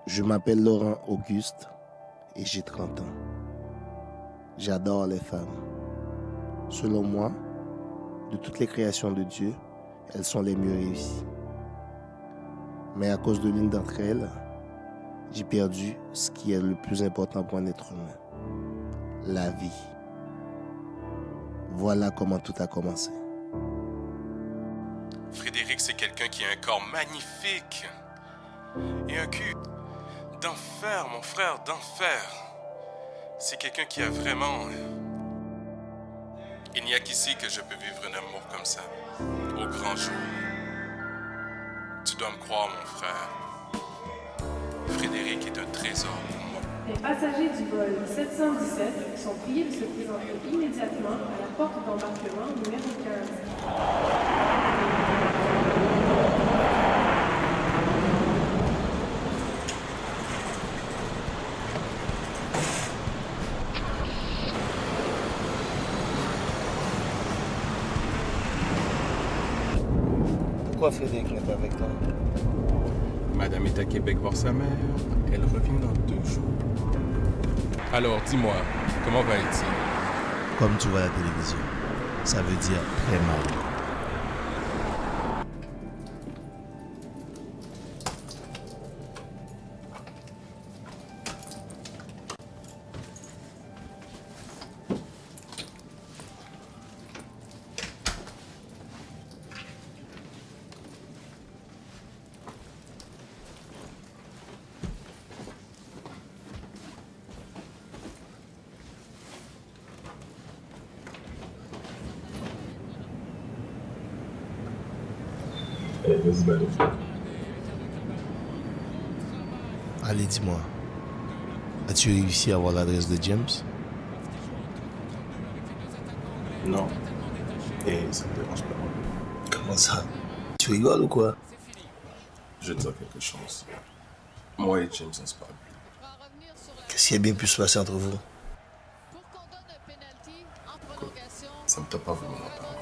Je m'appelle Laurent Auguste et j'ai 30 ans. J'adore les femmes. Selon moi, de toutes les créations de Dieu, elles sont les mieux réussies. Mais à cause de l'une d'entre elles, j'ai perdu ce qui est le plus important pour un être humain, la vie. Voilà comment tout a commencé. Frédéric, c'est quelqu'un qui a un corps magnifique et un cul d'enfer, mon frère, d'enfer. C'est quelqu'un qui a vraiment... Il n'y a qu'ici que je peux vivre un amour comme ça, au grand jour. Tu dois me croire, mon frère. Frédéric est un trésor pour moi. Les passagers du vol 717 sont priés de se présenter immédiatement à la porte d'embarquement numéro 15. Pourquoi Frédéric n'est pas avec toi? Madame est à Québec voir sa mère. Elle revient dans 2 jours. Alors, dis-moi, comment va Étienne? Comme tu vois à la télévision, ça veut dire très mal. Allez, dis-moi, as-tu réussi à avoir l'adresse de James? Non. Et ça me dérange pas. Comment ça? Tu rigoles ou quoi? Je vais te dire quelque chose. Moi et James, on se parle. Qu'est-ce qui a bien pu se passer entre vous? Ça me t'a pas voulu m'en parler.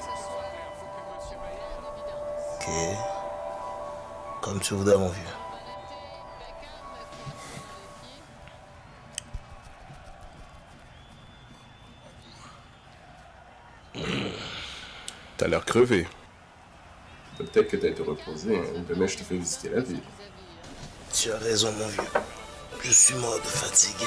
Ok. Comme tu voudrais, mon vieux. T'as l'air crevé. Peut-être que t'as été reposé. Demain, je te fais visiter la ville. Tu as raison, mon vieux. Je suis mort de fatigue.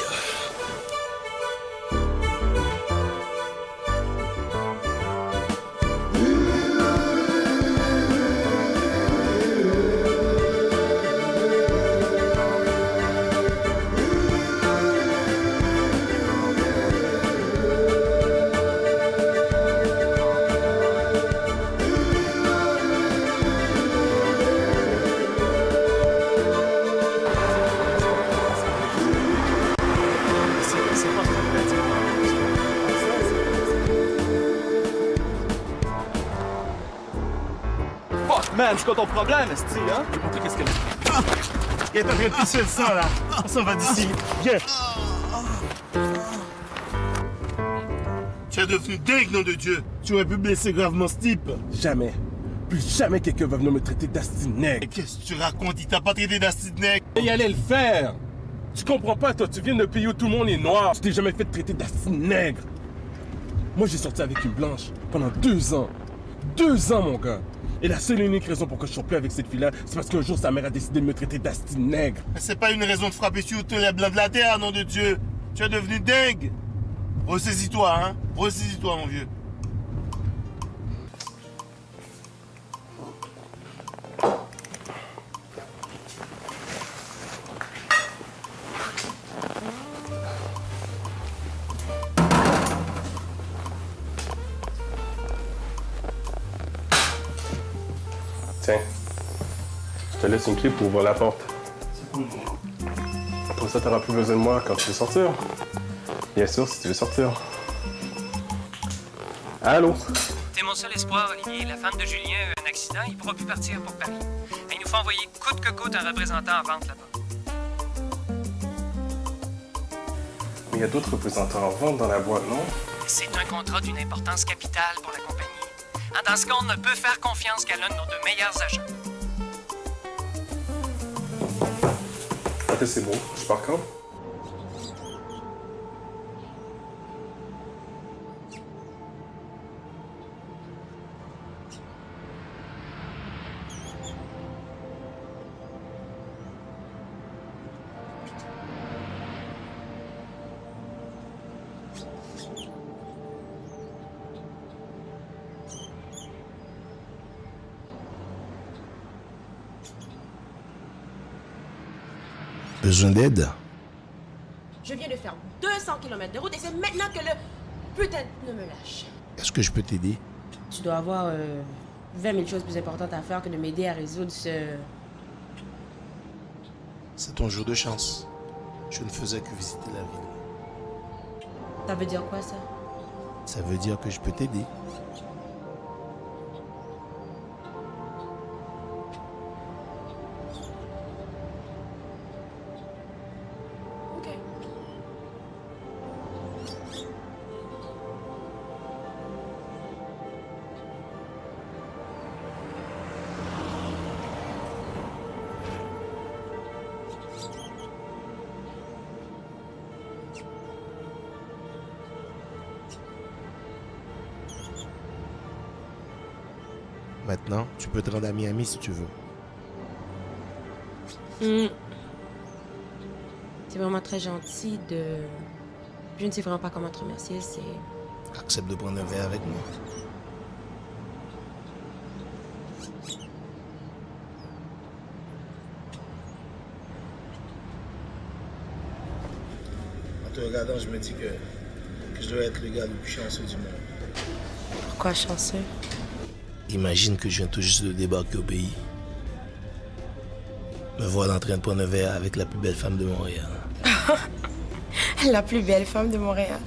Man, c'est quoi ton problème, esti, hein? Je vais montrer qu'est-ce qu'elle est. Il est en train de pisser le sang, là. On s'en va d'ici. Viens. Tu es devenu dingue, nom de Dieu. Tu aurais pu blesser gravement ce type. Jamais. Plus jamais quelqu'un va venir me traiter d'asti Mais nègre. qu'est-ce que tu racontes? Il t'a pas traité d'astide nègre. Et il allait le faire! Tu comprends pas, toi, tu viens d'un pays où tout le monde est noir. Tu t'es jamais fait traiter d'asti nègre. Moi, j'ai sorti avec une blanche pendant 2 ans. 2 ans, mon gars. Et la seule et unique raison pour que je sois plus avec cette fille-là, c'est parce qu'un jour, sa mère a décidé de me traiter d'asti nègre. Mais c'est pas une raison de frapper sur tous les blancs de la terre, nom de Dieu. Tu es devenu dingue. Ressaisis-toi, hein. Ressaisis-toi, mon vieux. Tiens, je te laisse une clé pour ouvrir la porte. Comme ça, t'auras plus besoin de moi quand tu veux sortir. Bien sûr, si tu veux sortir. Allô? T'es mon seul espoir, Olivier. La femme de Julien a eu un accident, il pourra plus partir pour Paris. Mais il nous faut envoyer coûte que coûte un représentant en vente là-bas. Mais il y a d'autres représentants en vente dans la boîte, non? C'est un contrat d'une importance capitale pour la compagnie. Dans ce cas, on ne peut faire confiance qu'à l'un de nos 2 meilleurs agents. Attends, c'est bon. Je pars quand? Besoin d'aide? Je viens de faire 200 km de route et c'est maintenant que le putain ne me lâche. Est-ce que je peux t'aider? Tu dois avoir 20 000 choses plus importantes à faire que de m'aider à résoudre ce... C'est ton jour de chance. Je ne faisais que visiter la ville. Ça veut dire quoi, ça? Ça veut dire que je peux t'aider. Ok. Maintenant, tu peux te rendre à Miami si tu veux. C'est vraiment très gentil de... Je ne sais vraiment pas comment te remercier, c'est... Accepte de prendre un verre avec moi. En te regardant, je me dis que je dois être le gars le plus chanceux du monde. Pourquoi chanceux? Imagine que je viens tout juste de débarquer au pays. Me voilà en train de prendre un verre avec la plus belle femme de Montréal. La plus belle femme de Montréal.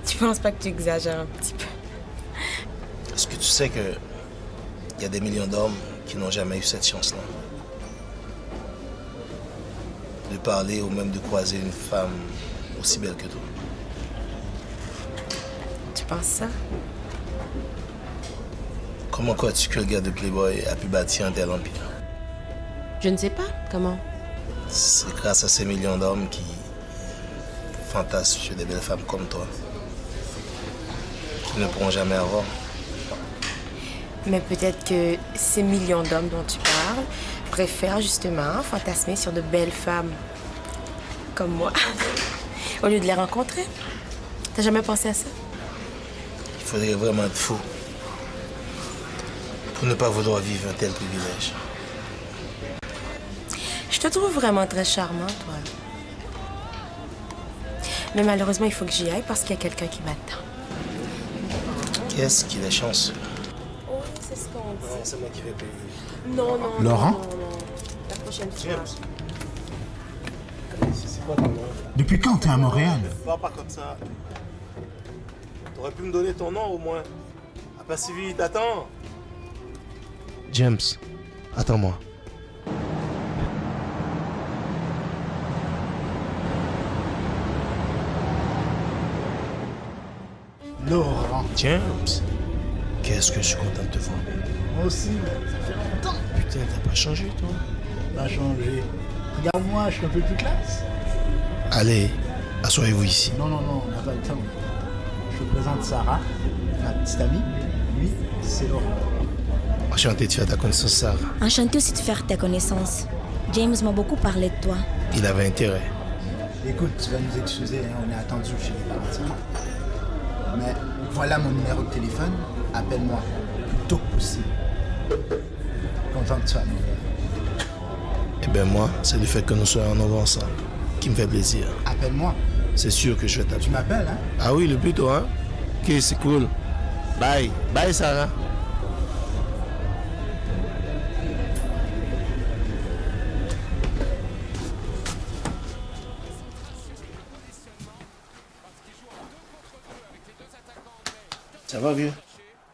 Tu penses pas que tu exagères un petit peu? Est-ce que tu sais que il y a des millions d'hommes qui n'ont jamais eu cette chance-là? De parler ou même de croiser une femme aussi belle que toi. Tu penses ça? Comment crois-tu que le gars de Playboy a pu bâtir un tel empire? Je ne sais pas. Comment? C'est grâce à ces millions d'hommes qui fantasment sur des belles femmes comme toi. Qu'ils ne pourront jamais avoir. Mais peut-être que ces millions d'hommes dont tu parles préfèrent justement fantasmer sur de belles femmes comme moi au lieu de les rencontrer. T'as jamais pensé à ça? Il faudrait vraiment être fou pour ne pas vouloir vivre un tel privilège. Je te trouve vraiment très charmant, toi. Mais malheureusement, il faut que j'y aille parce qu'il y a quelqu'un qui m'attend. Qu'est-ce qu'il est chanceux? Oui, c'est ce qu'on dit. Non, c'est moi qui vais payer. Non, non, Laurent? non, non, non. La prochaine fois. C'est quoi ton nom? Depuis quand t'es à Montréal? Parle pas comme ça. T'aurais pu me donner ton nom au moins. Ah, pas si vite, attends. James, attends-moi. Laurent. James, qu'est-ce que je suis content de te voir. Moi aussi, ça fait longtemps. Putain, t'as pas changé, toi? Pas changé. Regarde-moi, je suis un peu plus classe. Allez, asseyez-vous ici. Non, non, non, on n'a pas le temps. Je te présente Sarah, ma petite amie. Lui, c'est Laurent. Enchanté de faire ta connaissance, Sarah. Enchanté aussi de faire ta connaissance. James m'a beaucoup parlé de toi. Il avait intérêt. Écoute, tu vas nous excuser, hein, on est attendu chez les parents. Mais voilà mon numéro de téléphone. Appelle-moi le plus tôt que possible. Content que tu sois à Montréal. Eh bien, moi, c'est le fait que nous soyons en Nova ensemble qui me fait plaisir. Appelle-moi. C'est sûr que je vais t'appeler. Tu m'appelles, hein? Ah oui, le plus tôt, hein? Ok, c'est cool. Bye. Bye, Sarah. Ça va, vieux?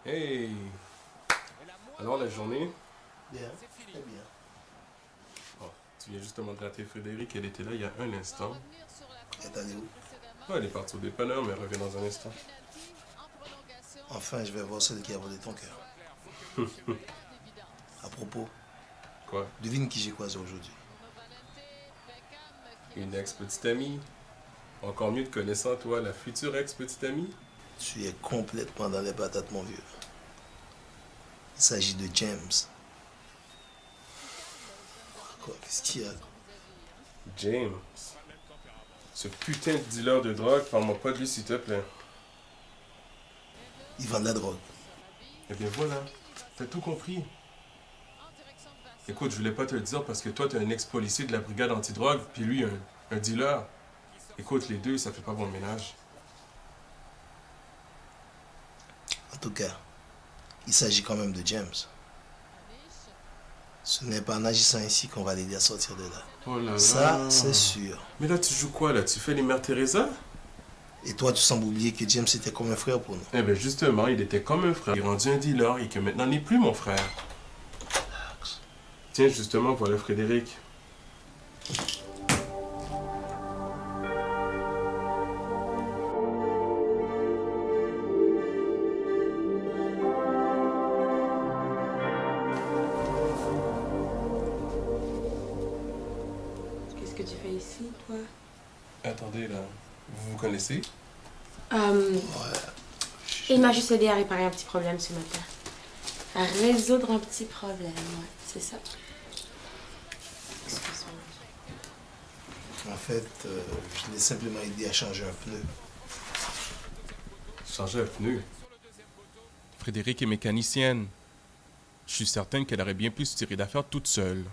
Hey! Alors, la journée? Bien, très bien. Oh, tu viens justement de rater Frédéric, elle était là il y a un instant. Elle est allée où? Ouais, elle est partie au dépanneur, mais elle revient dans un instant. Enfin, je vais voir celle qui a volé ton cœur. À propos, Quoi? devine qui j'ai croisé aujourd'hui. Une ex-petite amie. Encore mieux te connaissant, toi, la future ex-petite amie. Tu es complètement dans les patates, mon vieux. Il s'agit de James. Quoi, qu'est-ce qu'il y a? James. Ce putain de dealer de drogue, parle-moi pas de lui, s'il te plaît. Il vend de la drogue. Eh bien voilà, t'as tout compris. Écoute, je voulais pas te le dire parce que toi, t'es un ex-policier de la brigade antidrogue, puis lui, un dealer. Écoute, les deux, ça fait pas bon ménage. En tout cas, il s'agit quand même de James. Ce n'est pas en agissant ici qu'on va l'aider à sortir de là. Oh là là. Ça, c'est sûr. Mais là, tu joues quoi, là? Tu fais les Mères Teresa? Et toi, tu sembles oublier que James était comme un frère pour nous. Eh bien, justement, il était comme un frère. Il est rendu un dealer et que maintenant, il n'est plus mon frère. Tiens, justement, voilà Frédéric. Qu'est-ce que tu fais ici, toi? Attendez, là. Vous vous connaissez? Il m'a juste aidé à réparer un petit problème ce matin. À résoudre un petit problème, ouais, c'est ça. Excuse-moi. En fait, je l'ai simplement aidé à changer un pneu. Changer un pneu? Frédéric est mécanicienne. Je suis certaine qu'elle aurait bien pu se tirer d'affaire toute seule.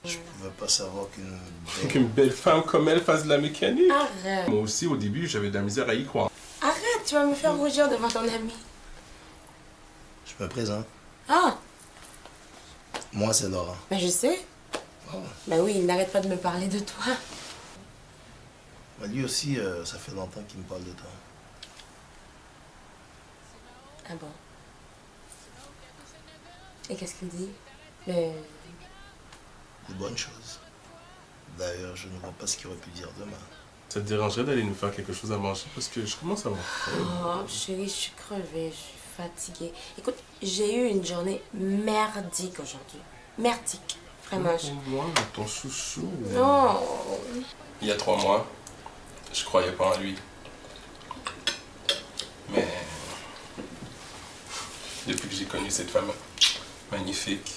Je pouvais pas savoir Qu'une belle femme comme elle fasse de la mécanique. Arrête. Moi aussi, au début, j'avais de la misère à y croire. Arrête, tu vas me faire rougir devant ton ami. Je me présente. Ah, Moi, c'est Laurent. ben je sais. Oh. Ben oui, il n'arrête pas de me parler de toi. Mais lui aussi, ça fait longtemps qu'il me parle de toi. Ah bon. Et qu'est-ce qu'il dit? Ben, De bonnes choses. D'ailleurs, je ne vois pas ce qu'il aurait pu dire demain. Ça te dérangerait d'aller nous faire quelque chose à manger? Parce que je commence à avoir faim. oh, chérie, je suis crevée, je suis fatiguée. Écoute, j'ai eu une journée merdique aujourd'hui. Merdique. Vraiment. Moi, ton chouchou. Non. Il y a 3 mois, je croyais pas en lui. Mais depuis que j'ai connu cette femme magnifique,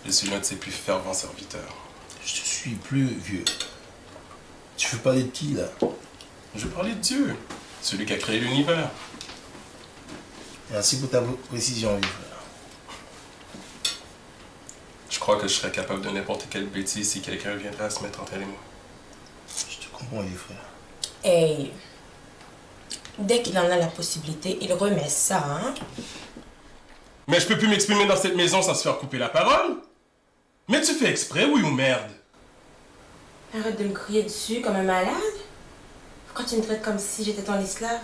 je suis l'un de ses plus fervents serviteurs. Je te suis plus vieux. Tu veux parler de qui, là? Je veux parler de Dieu, celui qui a créé l'univers. Merci pour ta précision, vieux frère. Je crois que je serais capable de n'importe quelle bêtise si quelqu'un viendrait à se mettre entre elle et moi. Je te comprends, vieux frère. Hey, dès qu'il en a la possibilité, il remet ça, hein? Mais je peux plus m'exprimer dans cette maison sans se faire couper la parole. Mais tu fais exprès, oui ou merde? Arrête de me crier dessus comme un malade. Pourquoi tu me traites comme si j'étais ton esclave?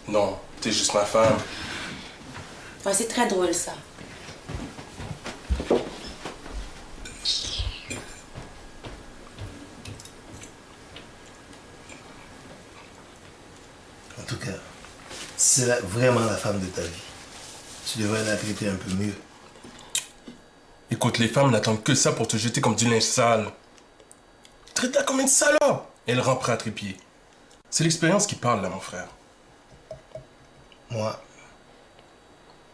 Non, t'es juste ma femme. Enfin, c'est très drôle, ça. En tout cas, c'est vraiment la femme de ta vie. Tu devrais la traiter un peu mieux. Écoute, les femmes n'attendent que ça pour te jeter comme du linge sale. Traite-la comme une salope. Elle rampera à trépied. C'est l'expérience qui parle, là, mon frère. Moi,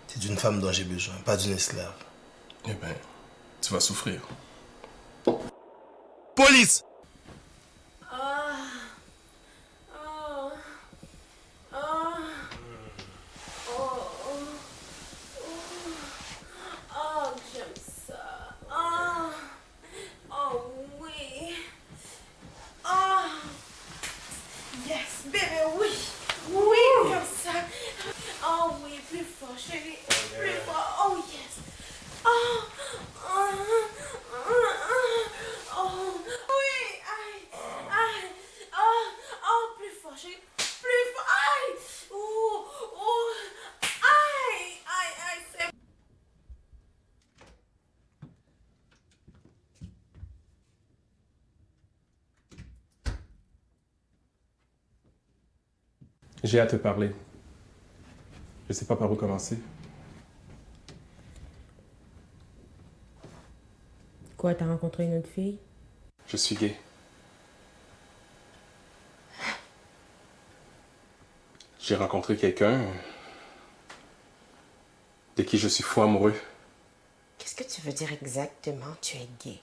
c'est d'une femme dont j'ai besoin, pas d'une esclave. Eh ben, tu vas souffrir. Police! Oh, j'aime ça. Oh, oui. Oh, yes, bébé, oui. Oui, comme ça. Oh, oui, plus fort, chérie. Plus fort. Oh, yes. Oh, oui. Aïe, aïe. Oh, plus fort, chérie. Plus fort. Aïe. Aïe, aïe, c'est... J'ai à te parler. Je sais pas par où commencer. Quoi, t'as rencontré une autre fille? Je suis gay. J'ai rencontré quelqu'un de qui je suis fou amoureux. Qu'est-ce que tu veux dire exactement, tu es gay?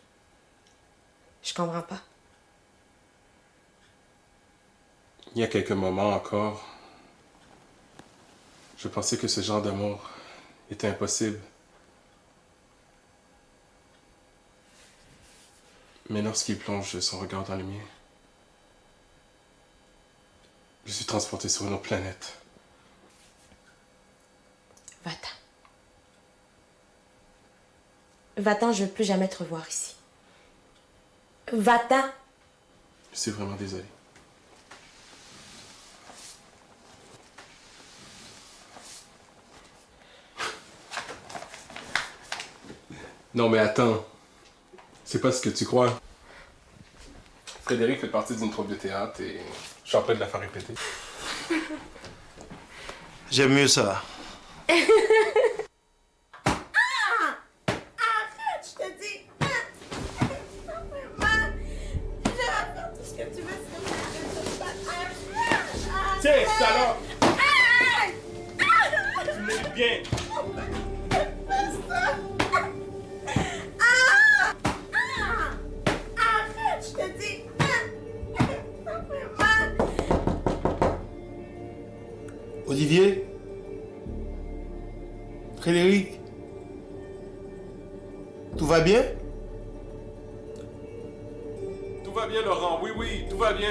Je comprends pas. Il y a quelques moments encore, je pensais que ce genre d'amour était impossible. Mais lorsqu'il plonge son regard dans le mien, je suis transporté sur une autre planète. Va-t'en. Va-t'en, je veux plus jamais te revoir ici. Va-t'en. Je suis vraiment désolé. Non mais attends, c'est pas ce que tu crois. Frédéric fait partie d'une troupe de théâtre et je suis en train de la faire répéter. J'aime mieux ça. Arrête, je te dis. Maman, je vais faire tout ce que tu veux, Tiens, salope! Tu mérites bien! Arrête, je te dis. Olivier? Frédéric? Tout va bien? Tout va bien Laurent, oui oui, tout va bien,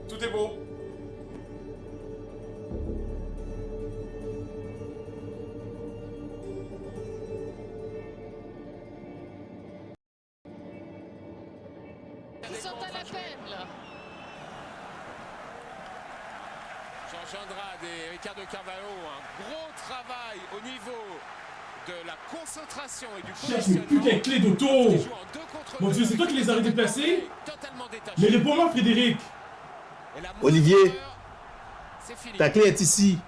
tout est beau. Ils sont à la peine, là. Jean Andrade et Ricardo Carvalho, un gros travail au niveau de la concentration et du Cherche mes putains de clés d'auto! Mon Dieu, c'est toi qui les as déplacées? Mais réponds-moi, Frédéric! Olivier, ta clé est ici.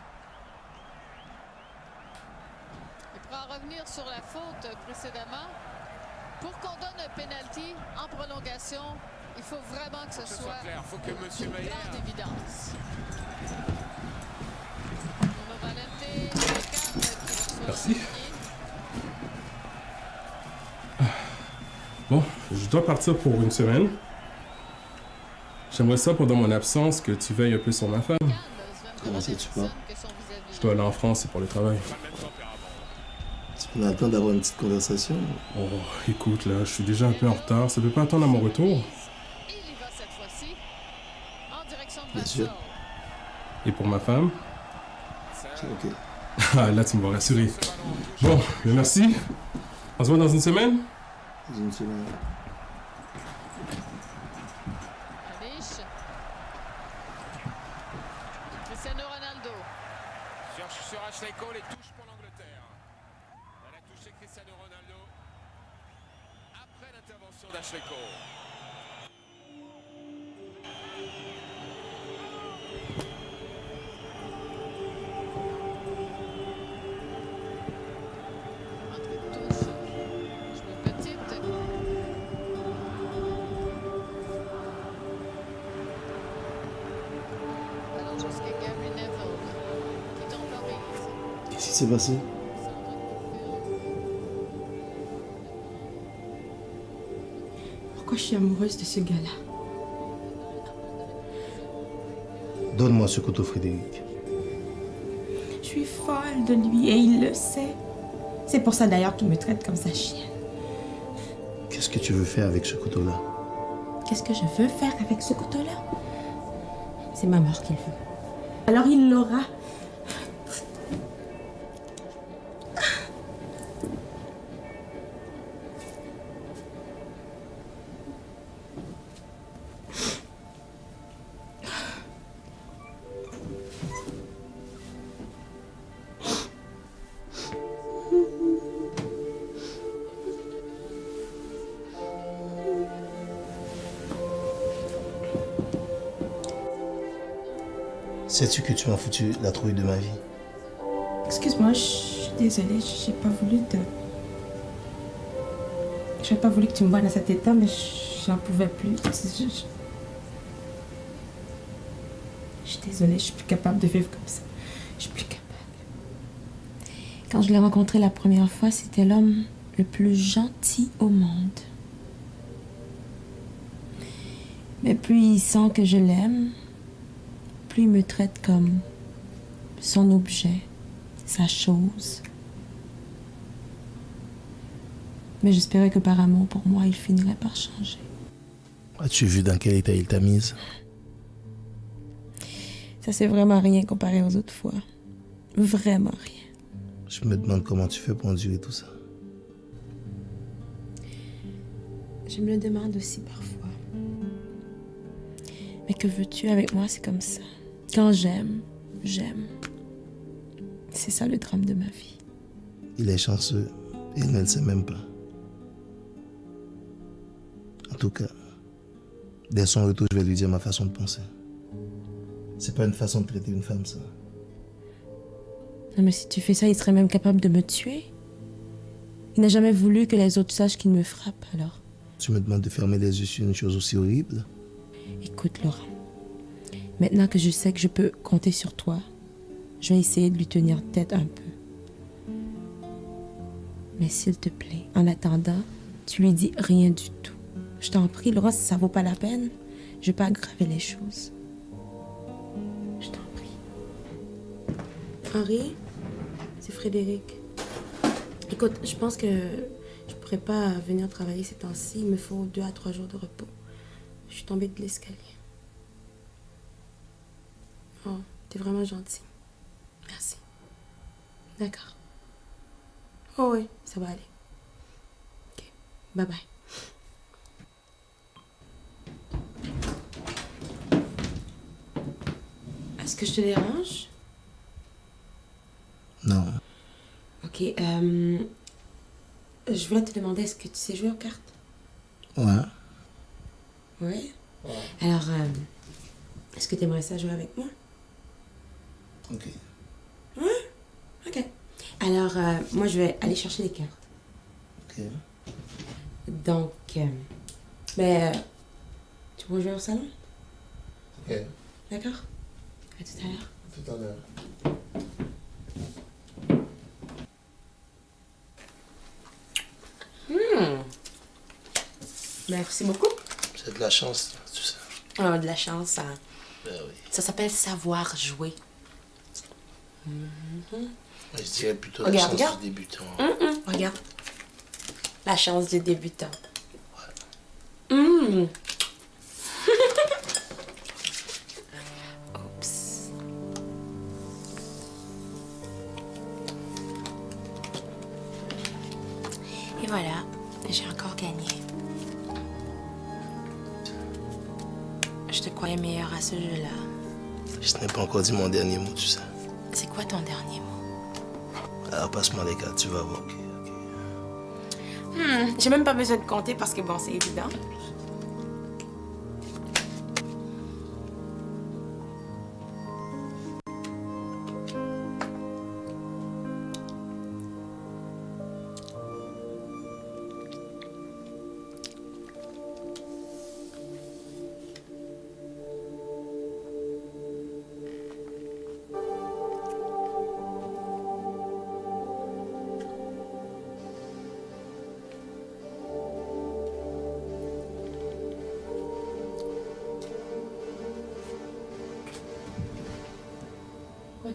Et pour en revenir sur la faute précédemment, pour qu'on donne un penalty en prolongation, il faut vraiment que ce soit clair. Il faut que M. Une grande évidence. Merci. Bon, je dois partir pour une semaine. J'aimerais ça pendant mon absence que tu veilles un peu sur ma femme. Comment ça tu parles? Je dois aller en France, c'est pour le travail. On a le temps d'avoir une petite conversation. Oh, écoute, là, je suis déjà un peu en retard. Ça peut pas attendre à mon retour. Bien sûr. Et pour ma femme? C'est ok. Ah, là, tu m'as rassuré. Bon, mais merci. On se voit dans une semaine? Dans une semaine. Cristiano Ronaldo. Cherche sur Ashley Cole et touche pour l'Angleterre. Elle a touché Cristiano Ronaldo après l'intervention d'Ashley Cole. Qu'est-ce qui s'est passé? Pourquoi je suis amoureuse de ce gars-là? Donne-moi ce couteau, Frédéric. Je suis folle de lui et il le sait. C'est pour ça d'ailleurs qu'il me traite comme sa chienne. Qu'est-ce que tu veux faire avec ce couteau-là? Qu'est-ce que je veux faire avec ce couteau-là? C'est ma mort qu'il veut. Alors il l'aura. Sais-tu que tu m'as foutu la trouille de ma vie? Excuse-moi, je suis désolée, j'ai pas voulu te... J'ai pas voulu que tu me vois dans cet état, mais J'en pouvais plus. Je suis désolée, je suis plus capable de vivre comme ça. Je suis plus capable. Quand je l'ai rencontré la première fois, c'était l'homme le plus gentil au monde. Mais plus il sent que je l'aime, plus il me traite comme son objet, sa chose. Mais j'espérais que par amour pour moi, il finirait par changer. As-tu vu dans quel état il t'a mise? Ça, c'est vraiment rien comparé aux autres fois. Vraiment rien. Je me demande comment tu fais pour endurer tout ça. Je me le demande aussi parfois. Mais que veux-tu avec moi, c'est comme ça. Quand j'aime, j'aime. C'est ça le drame de ma vie. Il est chanceux et il ne le sait même pas. En tout cas, dès son retour, je vais lui dire ma façon de penser. C'est pas une façon de traiter une femme, ça. Non, mais si tu fais ça, il serait même capable de me tuer. Il n'a jamais voulu que les autres sachent qu'il me frappe, alors. Tu me demandes de fermer les yeux sur une chose aussi horrible? Écoute, Laurent. Maintenant que je sais que je peux compter sur toi, je vais essayer de lui tenir tête un peu. Mais s'il te plaît, en attendant, tu lui dis rien du tout. Je t'en prie, Laurent, si ça vaut pas la peine, je vais pas aggraver les choses. Je t'en prie. Henri, c'est Frédéric. Écoute, je pense que je pourrais pas venir travailler ces temps-ci. Il me faut 2 à 3 jours de repos. Je suis tombée de l'escalier. Oh, t'es vraiment gentil. Merci. D'accord. Oh oui, ça va aller. Ok, bye bye. Est-ce que je te dérange? Non. Ok, je voulais te demander, est-ce que tu sais jouer aux cartes? Ouais. Oui? Ouais. Alors, est-ce que tu aimerais ça jouer avec moi? Ok. Ouais? Ok. Alors, moi, je vais aller chercher les cartes. Ok. Donc, tu vas jouer au salon? Ok. D'accord? À tout à l'heure. Tout à l'heure. Merci beaucoup. C'est de la chance, tu sais. Oh, de la chance, ça. Ben oui. Ça s'appelle savoir jouer. Je dirais plutôt Regarde, la chance regarde. du débutant. Regarde. La chance du débutant. Ouais. Oups. Et voilà, j'ai encore gagné. Je te croyais meilleur à ce jeu-là. Je n'ai pas encore dit mon dernier mot, tu sais. C'est quoi ton dernier mot? Alors passe-moi les cartes, tu vas voir. Ok. J'ai même pas besoin de compter parce que bon, c'est évident.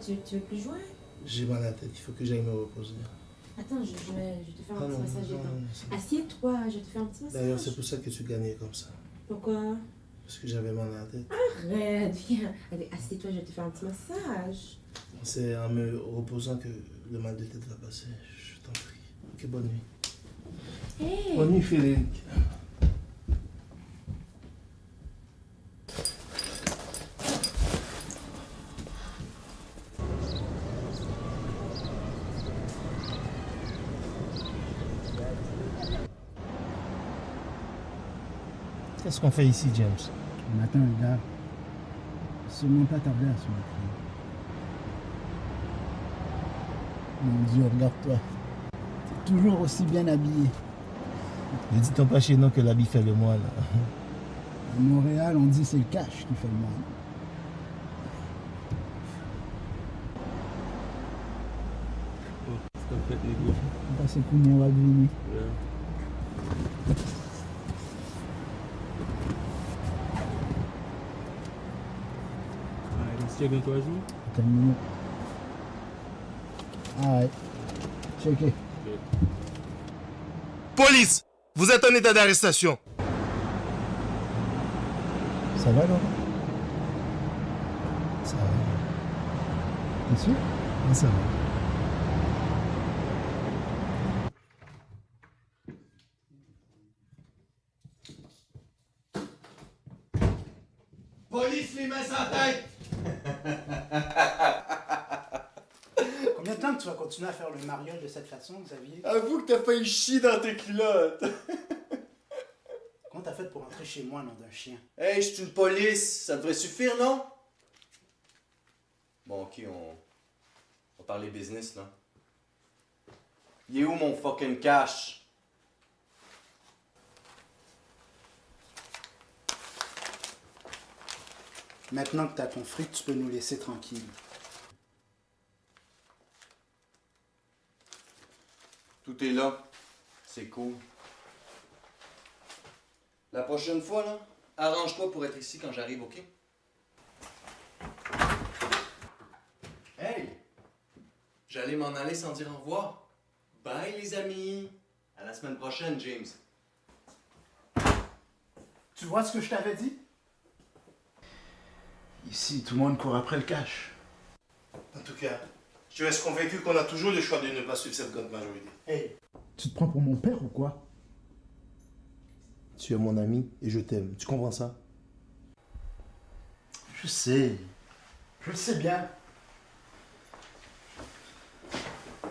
Tu veux plus jouer? J'ai mal à la tête, il faut que j'aille me reposer. Attends, je vais te faire un petit massage des non, dents. Assieds-toi, je vais te faire un petit massage. D'ailleurs, c'est pour ça que tu gagnais comme ça. Pourquoi? Parce que j'avais mal à la tête. Arrête, viens. Allez, assieds-toi, je vais te faire un petit massage. C'est en me reposant que le mal de tête va passer. Je t'en prie. Ok, bonne nuit. Hey. Bonne nuit, Frédéric. Qu'est-ce qu'on fait ici, James? On attend le gars. Seulement pas tarder à se mettre. Mon Dieu, regarde-toi. T'es toujours aussi bien habillé. Ne dit-on pas chez nous que l'habit fait le moine? À Montréal, on dit c'est le cash qui fait le mal. C'est un fait négo. On passe coup de va deviner. Let's check into jours. Attends une minute. Alright. Checké. Police, vous êtes en état d'arrestation. Ça va, Laurent? Ça va. T'es sûr? Oui, ça va. Police, les mains sans tête. Combien de temps que tu vas continuer à faire le mariole de cette façon, Xavier? Avoue que t'as failli chier dans tes culottes. Comment t'as fait pour entrer chez moi, nom d'un chien? Hey, je suis une police. Ça devrait suffire, non? Bon, ok, on va parler business, là. Il est où mon fucking cash? Maintenant que t'as ton fric, tu peux nous laisser tranquille. Tout est là. C'est cool. La prochaine fois, là, arrange-toi pour être ici quand j'arrive, ok? Hey! J'allais m'en aller sans dire au revoir. Bye, les amis! À la semaine prochaine, James. Tu vois ce que je t'avais dit? Ici, tout le monde court après le cash. En tout cas, je reste convaincu qu'on a toujours le choix de ne pas suivre cette grande majorité. Hey, tu te prends pour mon père ou quoi? Tu es mon ami et je t'aime. Tu comprends ça? Je sais. Je le sais bien.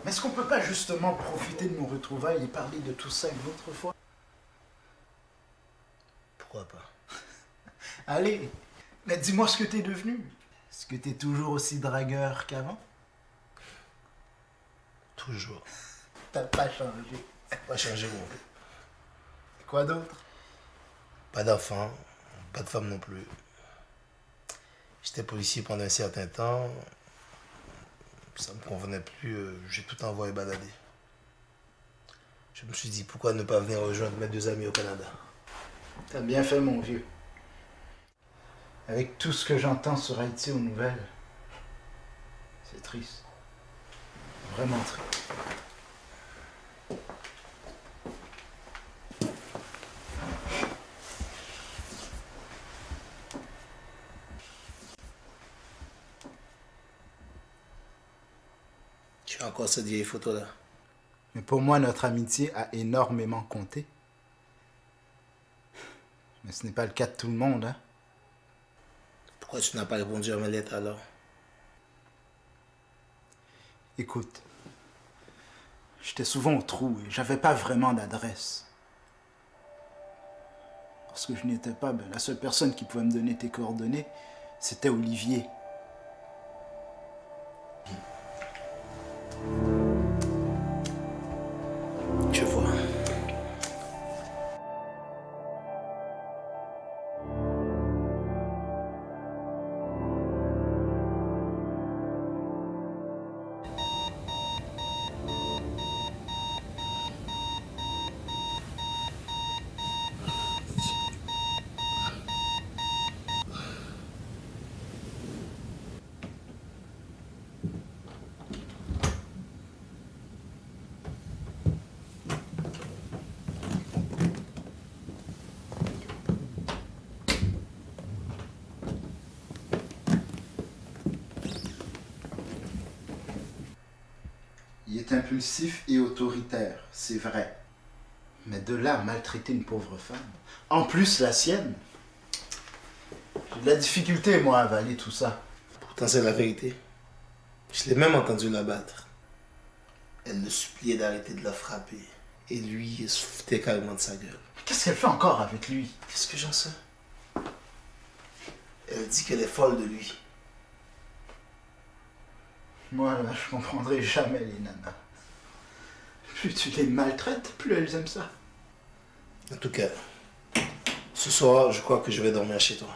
Mais est-ce qu'on peut pas justement profiter de nos retrouvailles et parler de tout ça une autre fois? Pourquoi pas? Allez, mais dis-moi ce que t'es devenu. Est-ce que t'es toujours aussi dragueur qu'avant? Toujours. T'as pas changé. Pas changé, mon gars. Quoi d'autre? Pas d'enfant, pas de femme non plus. J'étais policier pendant un certain temps. Ça me convenait plus, j'ai tout envoyé balader. Je me suis dit, pourquoi ne pas venir rejoindre mes deux amis au Canada? T'as bien fait, mon vieux. Avec tout ce que j'entends sur Haïti aux nouvelles, c'est triste. Vraiment triste. Tu as encore cette vieille photo-là? Mais pour moi, notre amitié a énormément compté. Mais ce n'est pas le cas de tout le monde, hein? Pourquoi tu n'as pas répondu à mes lettres alors? Écoute, j'étais souvent au trou et j'avais pas vraiment d'adresse. Lorsque je n'y étais pas, la seule personne qui pouvait me donner tes coordonnées, c'était Olivier. Je vois. Il est impulsif et autoritaire, c'est vrai. Mais de là à maltraiter une pauvre femme, en plus la sienne, j'ai de la difficulté, moi, à avaler tout ça. Pourtant, c'est la vérité. Je l'ai même entendu la battre. Elle le suppliait d'arrêter de la frapper. Et lui, il se foutait carrément de sa gueule. Qu'est-ce qu'elle fait encore avec lui? Qu'est-ce que j'en sais? Elle dit qu'elle est folle de lui. Moi, là, je comprendrai jamais les nanas. Plus tu les maltraites, plus elles aiment ça. En tout cas, ce soir, je crois que je vais dormir chez toi.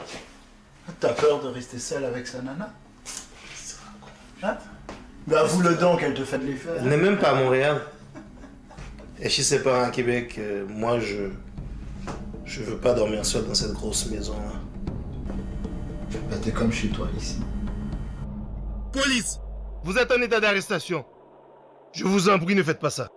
T'as peur de rester seul avec sa nana? Hein? Mais avoue-le donc, elle te fait de l'effet. Elle n'est même pas à Montréal. Et chez ses parents à Québec, moi, je veux pas dormir seul dans cette grosse maison-là. Bah, t'es comme chez toi, ici. Police! Vous êtes en état d'arrestation. Je vous en prie, ne faites pas ça.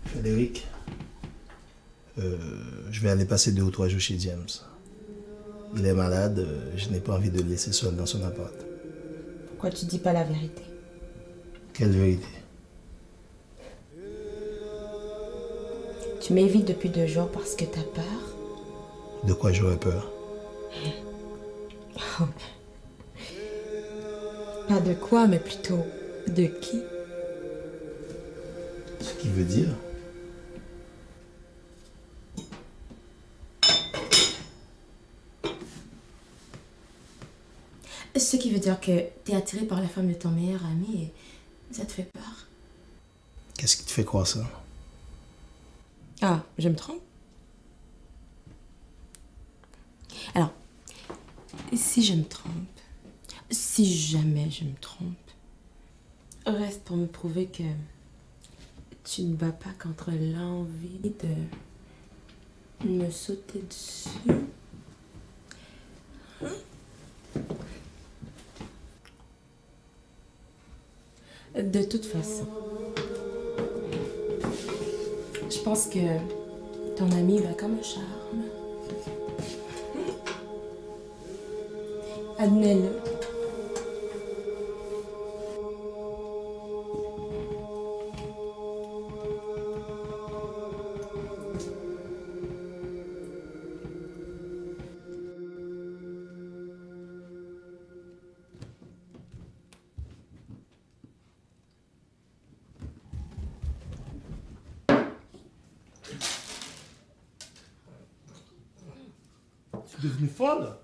Frédéric, je vais aller passer 2 ou 3 jours chez James. Il est malade, je n'ai pas envie de le laisser seul dans son appart. Pourquoi tu dis pas la vérité? Quelle vérité? Tu m'évites depuis 2 jours parce que t'as peur? De quoi j'aurais peur? Pas de quoi, mais plutôt de qui? Ce qui veut dire... Ce qui veut dire que t'es attiré par la femme de ton meilleur ami et ça te fait peur. Qu'est-ce qui te fait croire ça? Ah, je me trompe? Alors, si je me trompe, si jamais je me trompe, reste pour me prouver que tu ne bats pas contre l'envie de me sauter dessus. Hein? De toute façon, je pense que ton ami va comme un charme. Admets-le. Tu es devenue folle?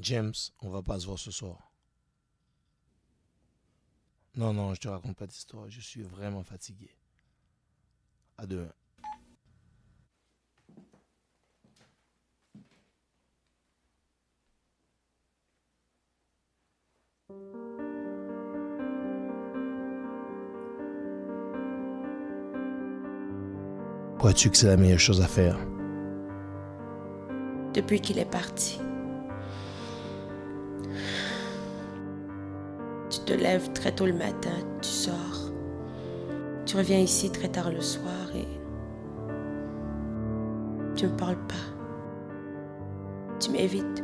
James, on va pas se voir ce soir. Non, je te raconte pas d'histoire. Je suis vraiment fatigué. À demain. Crois-tu que c'est la meilleure chose à faire? Depuis qu'il est parti, Tu te lèves très tôt le matin, tu sors. Tu reviens ici très tard le soir et tu me parles pas. Tu m'évites.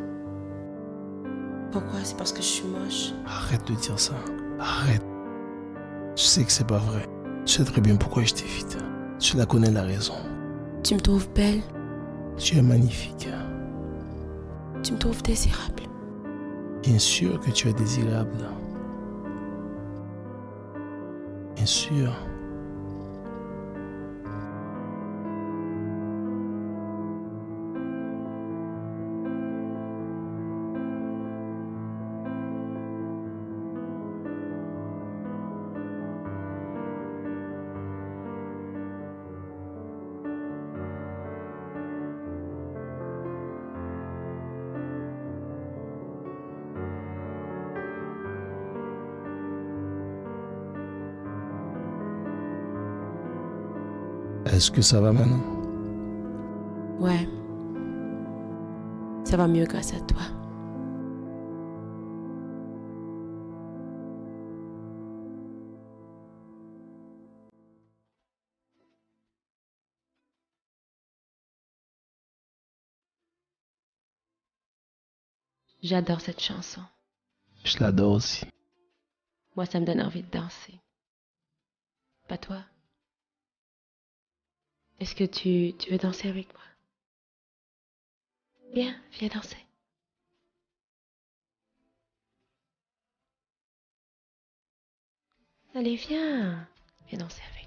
Pourquoi? C'est parce que je suis moche. Arrête de dire ça. Arrête. Je sais que c'est pas vrai. Tu sais très bien pourquoi je t'évite. Tu la connais la raison. Tu me trouves belle. Tu es magnifique. Tu me trouves désirable. Bien sûr que tu es désirable. Bien sûr. Est-ce que ça va maintenant? Ouais. Ça va mieux grâce à toi. J'adore cette chanson. Je l'adore aussi. Moi, ça me donne envie de danser. Pas toi? Est-ce que tu veux danser avec moi? Viens, viens danser. Allez, viens. Viens danser avec moi.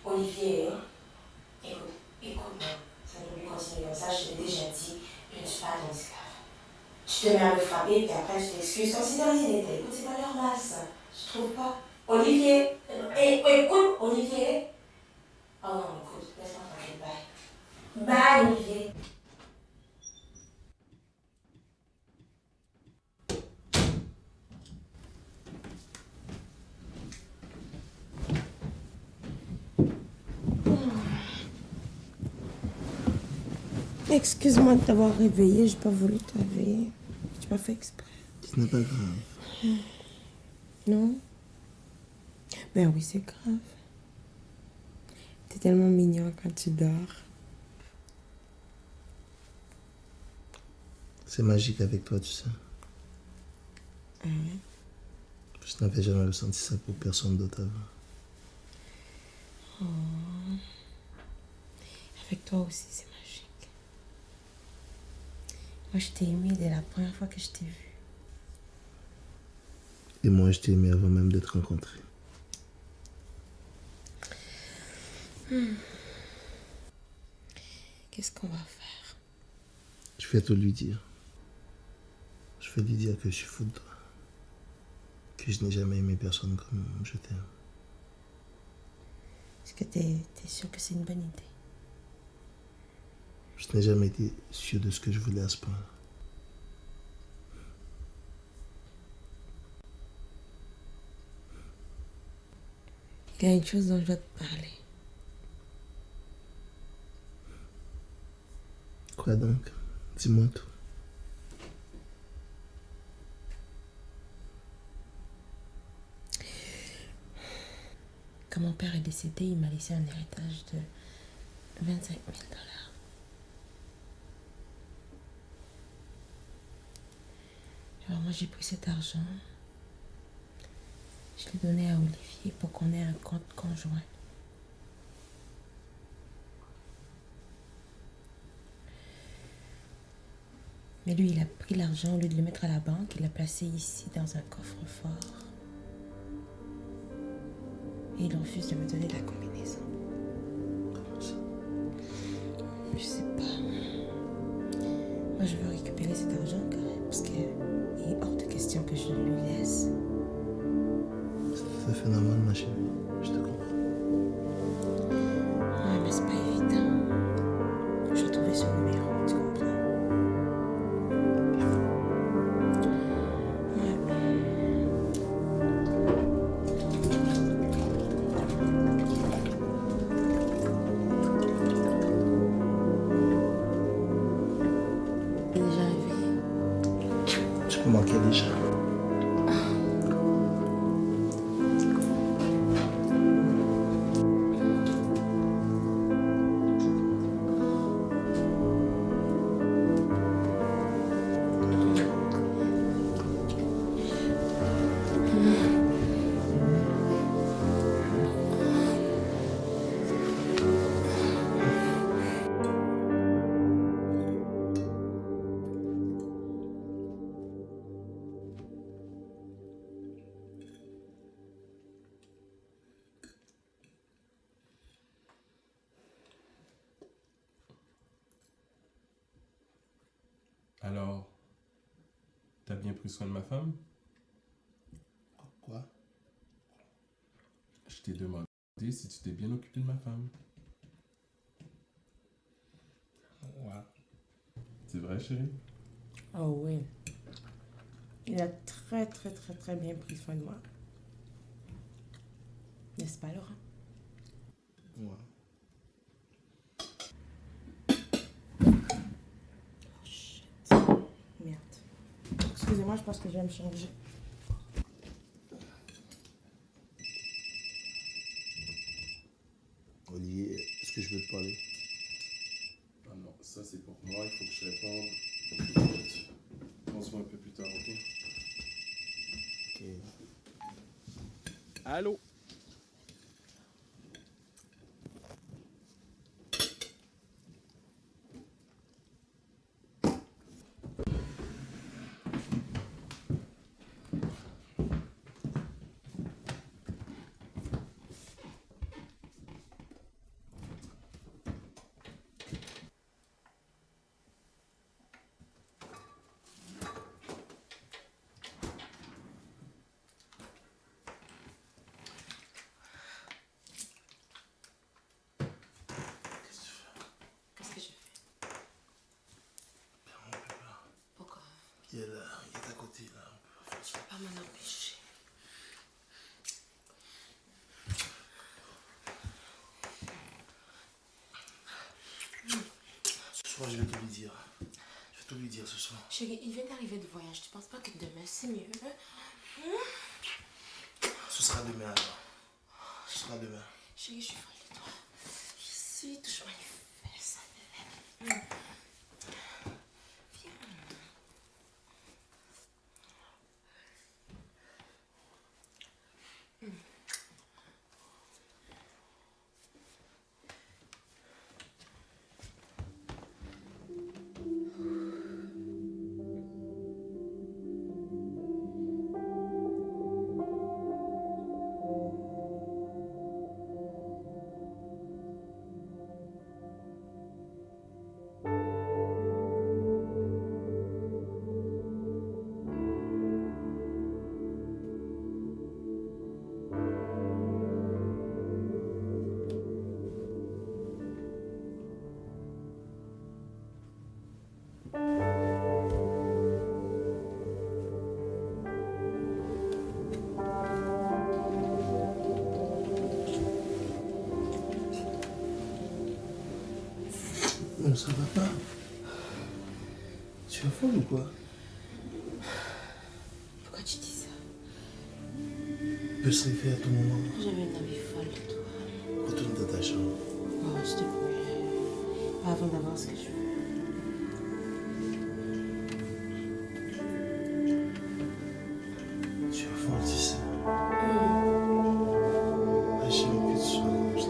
Olivier, écoute-moi. Ça ne peut plus continuer comme ça, je te l'ai déjà dit, je ne suis pas ton esclave. Tu te mets à me frapper, puis après tu t'excuses comme si de rien n'était. Écoute, c'est pas normal ça. Tu trouves pas? Olivier, écoute, Olivier. Oh non, écoute, laisse-moi tranquille, bye. Bye, Olivier. Excuse-moi de t'avoir réveillé, j'ai pas voulu te réveiller. J'ai pas fait exprès. Ce n'est pas grave. Non? Ben oui, c'est grave. T'es tellement mignon quand tu dors. C'est magique avec toi, tu sais. Ah ouais? Je n'avais jamais ressenti ça pour personne d'autre avant. Oh. Avec toi aussi, c'est magique. Moi, je t'ai aimé dès la première fois que je t'ai vu. Et moi, je t'ai aimé avant même d'être rencontrés. Qu'est-ce qu'on va faire? Je vais tout lui dire. Je vais lui dire que je suis fou de toi. Que je n'ai jamais aimé personne comme je t'aime. Est-ce que t'es sûr que c'est une bonne idée? Je n'ai jamais été sûr de ce que je voulais à ce point. Il y a une chose dont je dois te parler. Quoi donc? Dis-moi tout. Quand mon père est décédé, il m'a laissé un héritage de 25 000 $. Alors moi, j'ai pris cet argent. Je l'ai donné à Olivier pour qu'on ait un compte conjoint. Mais lui, il a pris l'argent, au lieu de le mettre à la banque, il l'a placé ici dans un coffre-fort. Et il refuse de me donner la combinaison. Comment ça? Je sais pas. Moi, je veux récupérer cet argent quand même, parce qu'il est hors de question que je le lui laisse. C'est tout à fait normal, ma chérie. Je te comprends. Ouais, mais c'est pas évident. Je vais trouver son numéro, tu comprends? Tu me manquais déjà. Alors, t'as bien pris soin de ma femme? Quoi? Je t'ai demandé si tu t'es bien occupé de ma femme. Ouais. C'est vrai, chérie? Oh oui. Il a très bien pris soin de moi. N'est-ce pas, Laurent? Ouais. Merde. Excusez-moi, je pense que je vais me changer. Olivier, est-ce que je peux te parler? Ah non, ça c'est pour moi, il faut que je réponde. Écoute, on se voit un peu plus tard, ok? Ok. Allô? Qu'est-ce que je fais? Pourquoi? Il est là, il est à côté là. Je peux pas m'en empêcher. Ce soir, je vais tout lui dire. Je vais tout lui dire ce soir. Chérie, il vient d'arriver de voyage. Tu penses pas que demain c'est mieux, hein? Ce sera demain alors. Ce sera demain. Chérie, je suis folle de toi. Ici, touche-moi les fesses. Viens. ça va pas? Tu es folle ou quoi? Pourquoi tu dis ça? Peut se réveiller à tout moment. J'avais une envie folle de toi. Retourne dans ta chambre. Oh, s'il te plaît. Pas avant d'avoir ce que je veux. Tu es folle, tu sais. J'aime que tu sois comme ça.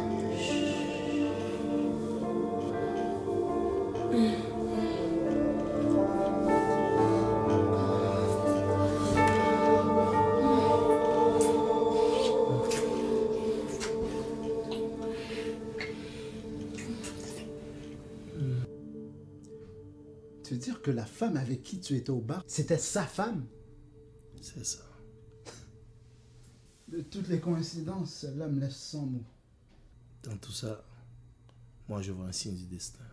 Tu veux dire que la femme avec qui tu étais au bar, c'était sa femme? C'est ça. De toutes les coïncidences, celle-là me laisse sans mots. Dans tout ça, moi je vois un signe du destin.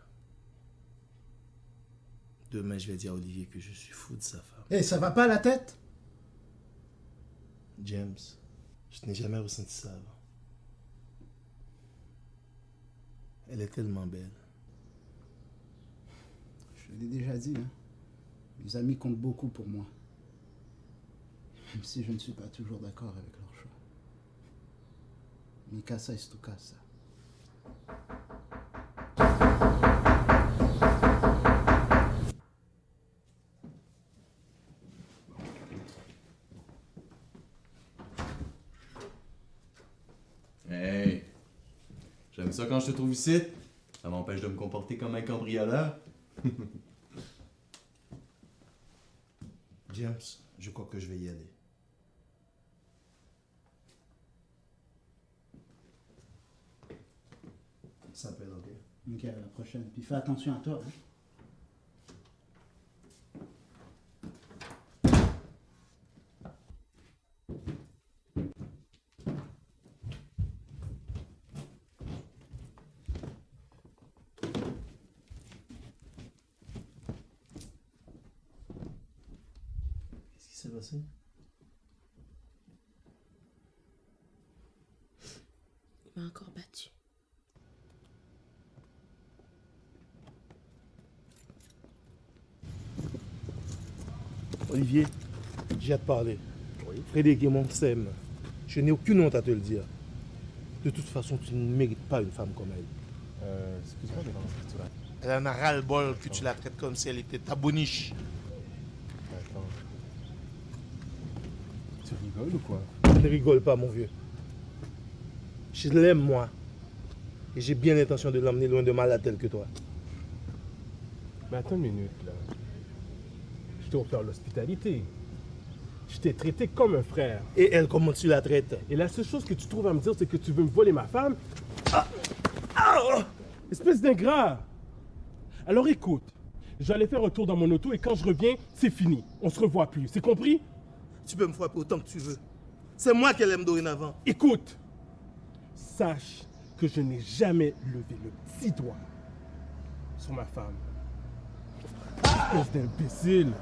Demain, je vais dire à Olivier que je suis fou de sa femme. Hé, ça va pas la tête? James, je n'ai jamais ressenti ça avant. Elle est tellement belle. Je l'ai déjà dit, hein. Mes amis comptent beaucoup pour moi. Même si je ne suis pas toujours d'accord avec leur choix. Mi casa es tu casa. Hey! J'aime ça quand je te trouve ici. Ça m'empêche de me comporter comme un cambrioleur. James, je crois que je vais y aller. Ça s'appelle, ok? Ok, à la prochaine. Puis fais attention à toi, hein. Qu'est-ce qui s'est passé? Il m'a encore battu. Olivier, j'ai à te parler. Frédéric et moi s'aiment. Je n'ai aucune honte à te le dire. De toute façon, tu ne mérites pas une femme comme elle. Excuse-moi, mais non, Elle en a ras-le-bol que tu la traites comme si elle était ta boniche. Attends. Tu rigoles ou quoi? Ne rigole pas, mon vieux. Je l'aime, moi. Et j'ai bien l'intention de l'emmener loin de malade tel que toi. Mais attends une minute, là. Je t'ai offert l'hospitalité. Je t'ai traité comme un frère. Et elle, comment tu la traites? Et la seule chose que tu trouves à me dire, c'est que tu veux me voler ma femme? Espèce d'ingrat! Alors écoute, j'allais faire un tour dans mon auto et quand je reviens, c'est fini. On se revoit plus. C'est compris? Tu peux me frapper autant que tu veux. C'est moi qu'elle aime dorénavant. Écoute, sache que je n'ai jamais levé le petit doigt sur ma femme. Espèce d'imbécile!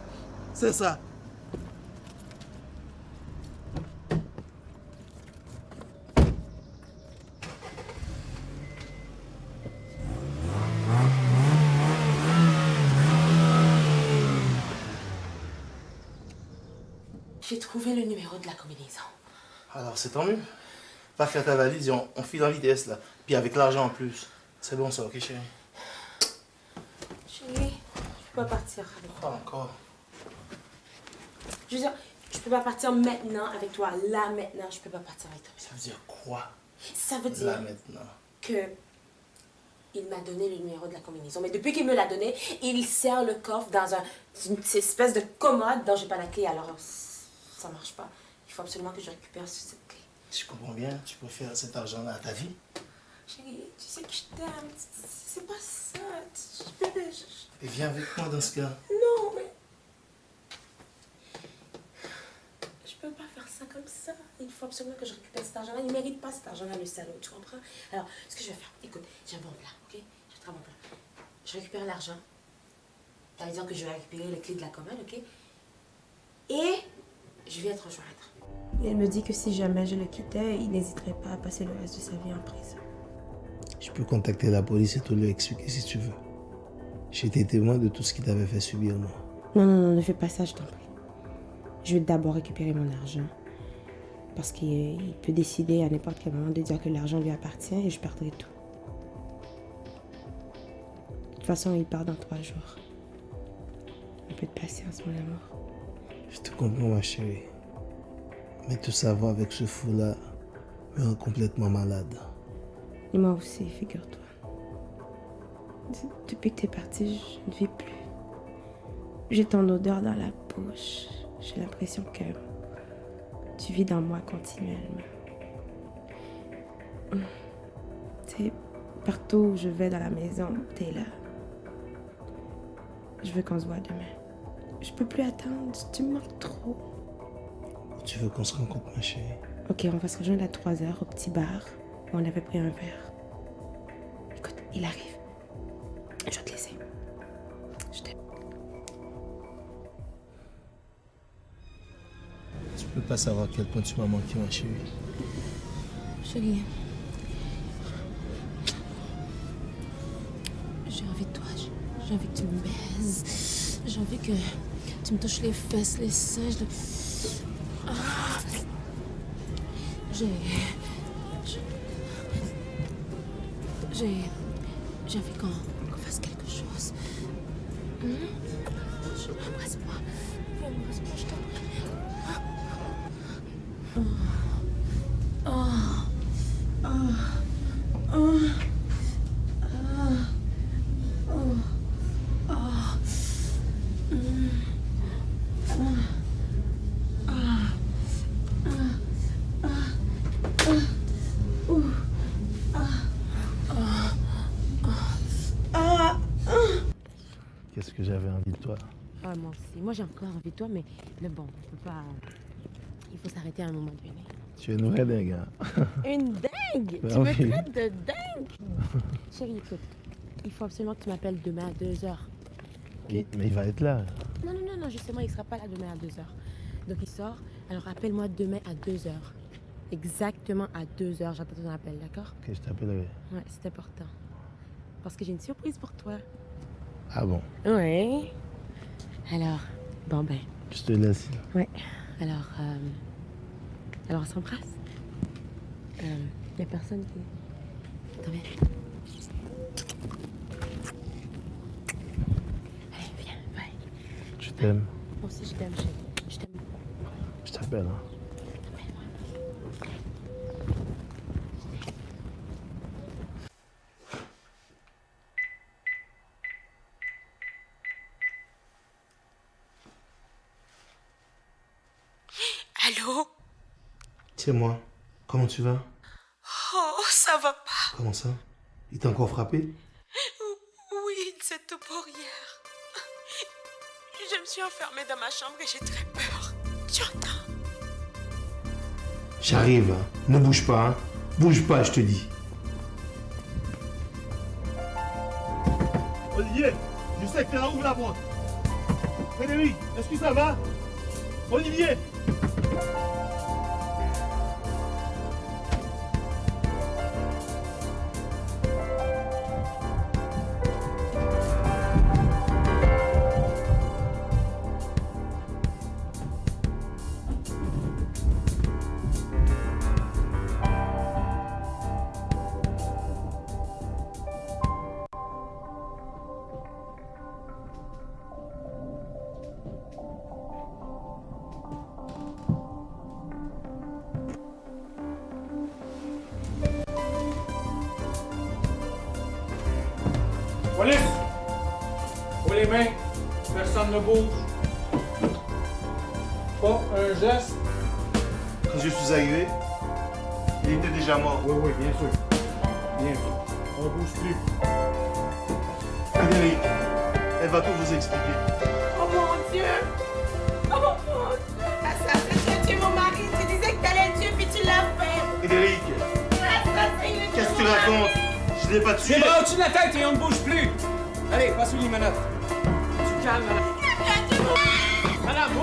C'est ça. J'ai trouvé le numéro de la combinaison. Alors, c'est tant mieux. Va faire ta valise et on file en vitesse, là. Puis avec l'argent en plus. C'est bon, ça, ok, chérie? Chérie, je peux pas partir avec toi. Pas encore. Je veux dire, je peux pas partir maintenant avec toi. Là, maintenant, je peux pas partir avec toi. Ça veut dire quoi? Ça veut dire Là, maintenant. que il m'a donné le numéro de la combinaison. Mais depuis qu'il me l'a donné, il serre le coffre dans une espèce de commode dont j'ai pas la clé. Alors, ça marche pas. Il faut absolument que je récupère cette clé. Je comprends bien. Tu préfères cet argent-là à ta vie? Chérie, tu sais que je t'aime. C'est pas ça. Bébé, Et viens avec moi dans ce cas. Non, mais... Je peux pas faire ça comme ça. Il faut absolument que je récupère cet argent-là. Il ne mérite pas cet argent-là, le salaud. Tu comprends? Alors, ce que je vais faire, écoute, j'ai un bon plan, ok? J'ai un très bon plan. Je récupère l'argent. Ça veut dire que je vais récupérer les clés de la commode, ok? Et je viens te rejoindre. Elle me dit que si jamais je le quittais, il n'hésiterait pas à passer le reste de sa vie en prison. Je peux contacter la police et te le expliquer si tu veux. J'ai été témoin de tout ce qu'il t'avait fait subir, moi. Non, non, non, ne fais pas ça, je t'en prie. Je vais d'abord récupérer mon argent. Parce qu'il peut décider à n'importe quel moment de dire que l'argent lui appartient et je perdrai tout. De toute façon, il part dans 3 jours. Un peu de patience, mon amour. Je te comprends, ma chérie. Mais te savoir avec ce fou-là me rend complètement malade. Et moi aussi, figure-toi. Depuis que t'es parti, je ne vis plus. J'ai ton odeur dans la bouche. J'ai l'impression que tu vis dans moi continuellement. Tu sais, partout où je vais dans la maison, t'es là. Je veux qu'on se voit demain. Je peux plus attendre, tu me manques trop. Tu veux qu'on se rencontre, ma chérie? Ok, on va se rejoindre à 3h au petit bar où on avait pris un verre. Écoute, il arrive. Je vais te laisser. Je t'aime. Tu peux pas savoir à quel point tu m'as manqué, ma chérie. Chérie, j'ai envie de toi. J'ai envie que tu me baises. J'ai envie que tu me touches les fesses, les seins. J'ai envie qu'on fasse quelque chose. Embrasse-moi. Embrasse-moi, je t'en prie. Qu'est-ce que j'avais envie de toi? Ah, moi aussi. Moi, j'ai encore envie de toi, mais bon, on peut pas... Il faut s'arrêter à un moment donné. Tu es une vraie dingue, hein? Une dingue? Ben Tu me oui. traites de dingue? Chérie, écoute, il faut absolument que tu m'appelles demain à 2h. Mais il va être là. Non, non, non, non, justement, il sera pas là demain à 2h. Donc, il sort. Alors, appelle-moi demain à 2h. Exactement à 2h. J'attends ton appel, d'accord? Ok, je t'appellerai. Ouais, c'est important. Parce que j'ai une surprise pour toi. Ah bon? Ouais. Alors, bon ben. Je te laisse. Ouais. Alors on s'embrasse. Y a personne qui... Attends, viens. Allez, viens, va. Je t'aime. Moi aussi, je t'aime, chérie. Je t'aime. Je t'appelle, hein? Allô? C'est moi. Comment tu vas? Oh, ça va pas. Comment ça? Il t'a encore frappé? Oui, c'est tout pour hier. Je me suis enfermée dans ma chambre et j'ai très peur. Tu entends? J'arrive, hein. Ne bouge pas, hein. Bouge pas, je te dis. Olivier, je sais que t'es là, ouvre la porte. Frédéric, est-ce que ça va? Olivier! Police! Pour les mains, personne ne bouge. Pas un geste. Quand je suis arrivé, il était déjà mort. Oui, oui, bien sûr. Bien sûr. On bouge plus. Frédéric, elle va tout vous expliquer. Oh mon Dieu! Oh mon Dieu! Assassin, tu as tué mon mari. Tu disais que t'allais le tuer puis tu l'as fait. Frédéric, qu'est-ce que tu racontes? Je l'ai pas tué. Les bras au-dessus de la tête et on ne bouge plus. Allez, passe une limonade. Tu calmes, madame. Madame, oh,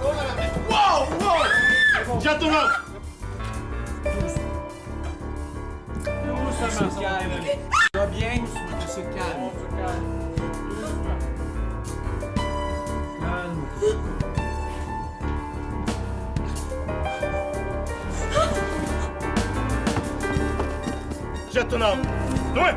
oh, madame. Wow! Wow! Gentlemen! Doucement, se calme. Ça va bien? On se calme. Jette ton arme. Loin!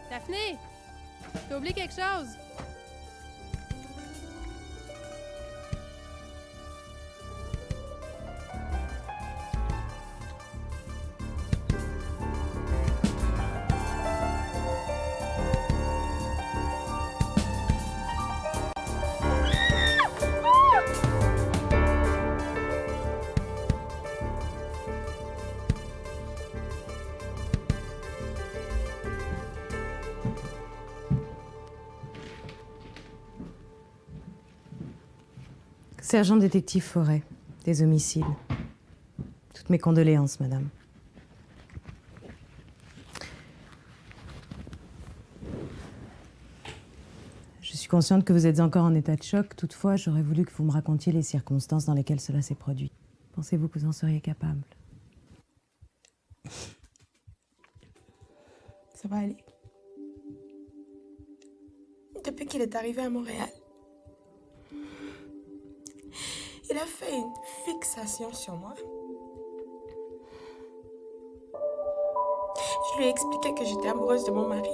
Daphné! T'as oublié quelque chose? Sergent détective Forêt, des homicides. Toutes mes condoléances, madame. Je suis consciente que vous êtes encore en état de choc. Toutefois, j'aurais voulu que vous me racontiez les circonstances dans lesquelles cela s'est produit. Pensez-vous que vous en seriez capable? Ça va aller. Depuis qu'il est arrivé à Montréal, il a fait une fixation sur moi. Je lui ai expliqué que j'étais amoureuse de mon mari.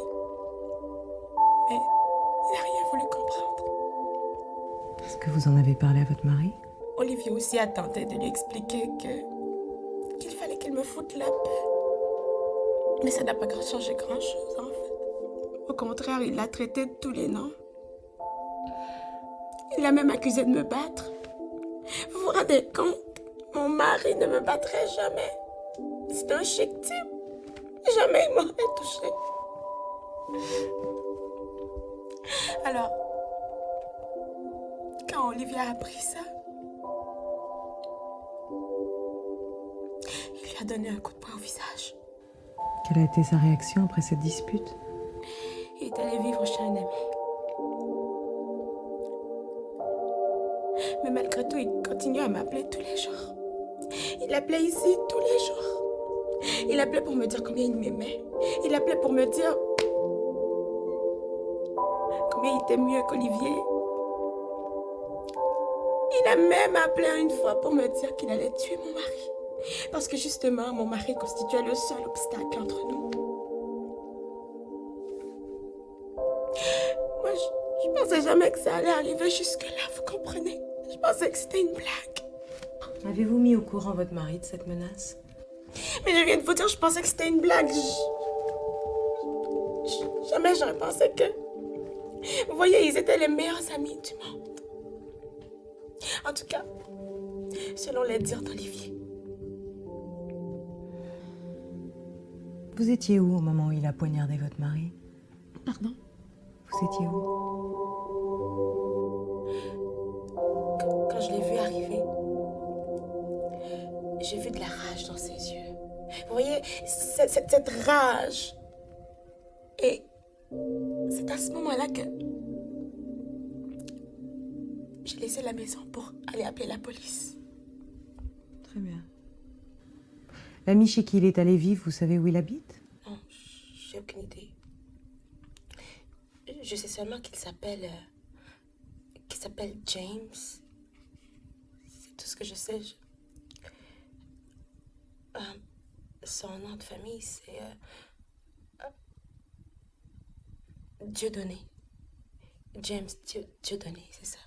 Mais il n'a rien voulu comprendre. Est-ce que vous en avez parlé à votre mari? Olivier aussi a tenté de lui expliquer qu'il fallait qu'il me foute la paix. Mais ça n'a pas changé grand-chose, en fait. Au contraire, il l'a traité de tous les noms. Il a même accusé de me battre. Vous vous rendez compte? Mon mari ne me battrait jamais. C'est un chic type. Jamais il m'aurait touché. Alors, quand Olivier a appris ça, il lui a donné un coup de poing au visage. Quelle a été sa réaction après cette dispute? Il est allé vivre chez un ami. Mais malgré tout, il continue à m'appeler tous les jours. Il appelait ici tous les jours. Il appelait pour me dire combien il m'aimait. Il appelait pour me dire combien il était mieux qu'Olivier. Il a même appelé une fois pour me dire qu'il allait tuer mon mari. Parce que justement, mon mari constituait le seul obstacle entre nous. Moi, je pensais jamais que ça allait arriver jusque-là, vous comprenez? Je pensais que c'était une blague. Avez-vous mis au courant votre mari de cette menace? Mais je viens de vous dire, je pensais que c'était une blague. Jamais j'aurais pensé que... Vous voyez, ils étaient les meilleurs amis du monde. En tout cas, selon les dires d'Olivier. Vous étiez où au moment où il a poignardé votre mari? Pardon? Vous étiez où? Quand je l'ai vu arriver, j'ai vu de la rage dans ses yeux. Vous voyez, cette rage. Et c'est à ce moment-là que j'ai laissé la maison pour aller appeler la police. Très bien. L'ami chez qui il est allé vivre, vous savez où il habite? Non, j'ai aucune idée. Je sais seulement qu'il s'appelle James. C'est tout ce que je sais. Son nom de famille, c'est Dieudonné. James Dieudonné, c'est ça.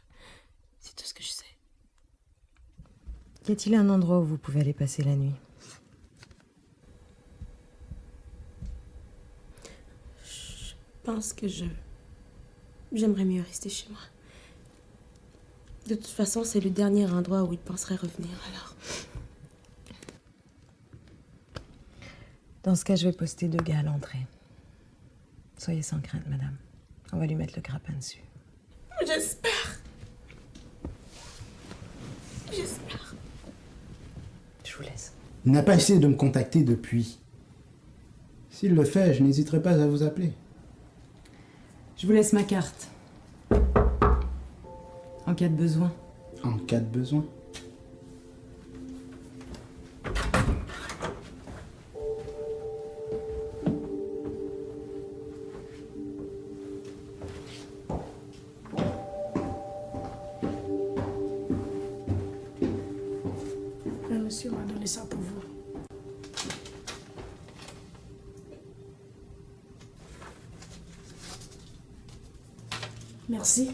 C'est tout ce que je sais. Y a-t-il un endroit où vous pouvez aller passer la nuit? Je pense que j'aimerais mieux rester chez moi. De toute façon, c'est le dernier endroit où il penserait revenir, alors. Dans ce cas, je vais poster 2 gars à l'entrée. Soyez sans crainte, madame. On va lui mettre le grappin dessus. J'espère. J'espère. Je vous laisse. Il n'a pas essayé de me contacter depuis. S'il le fait, je n'hésiterai pas à vous appeler. Je vous laisse ma carte. En cas de besoin. En cas de besoin. Monsieur m'a donné ça pour vous. Merci.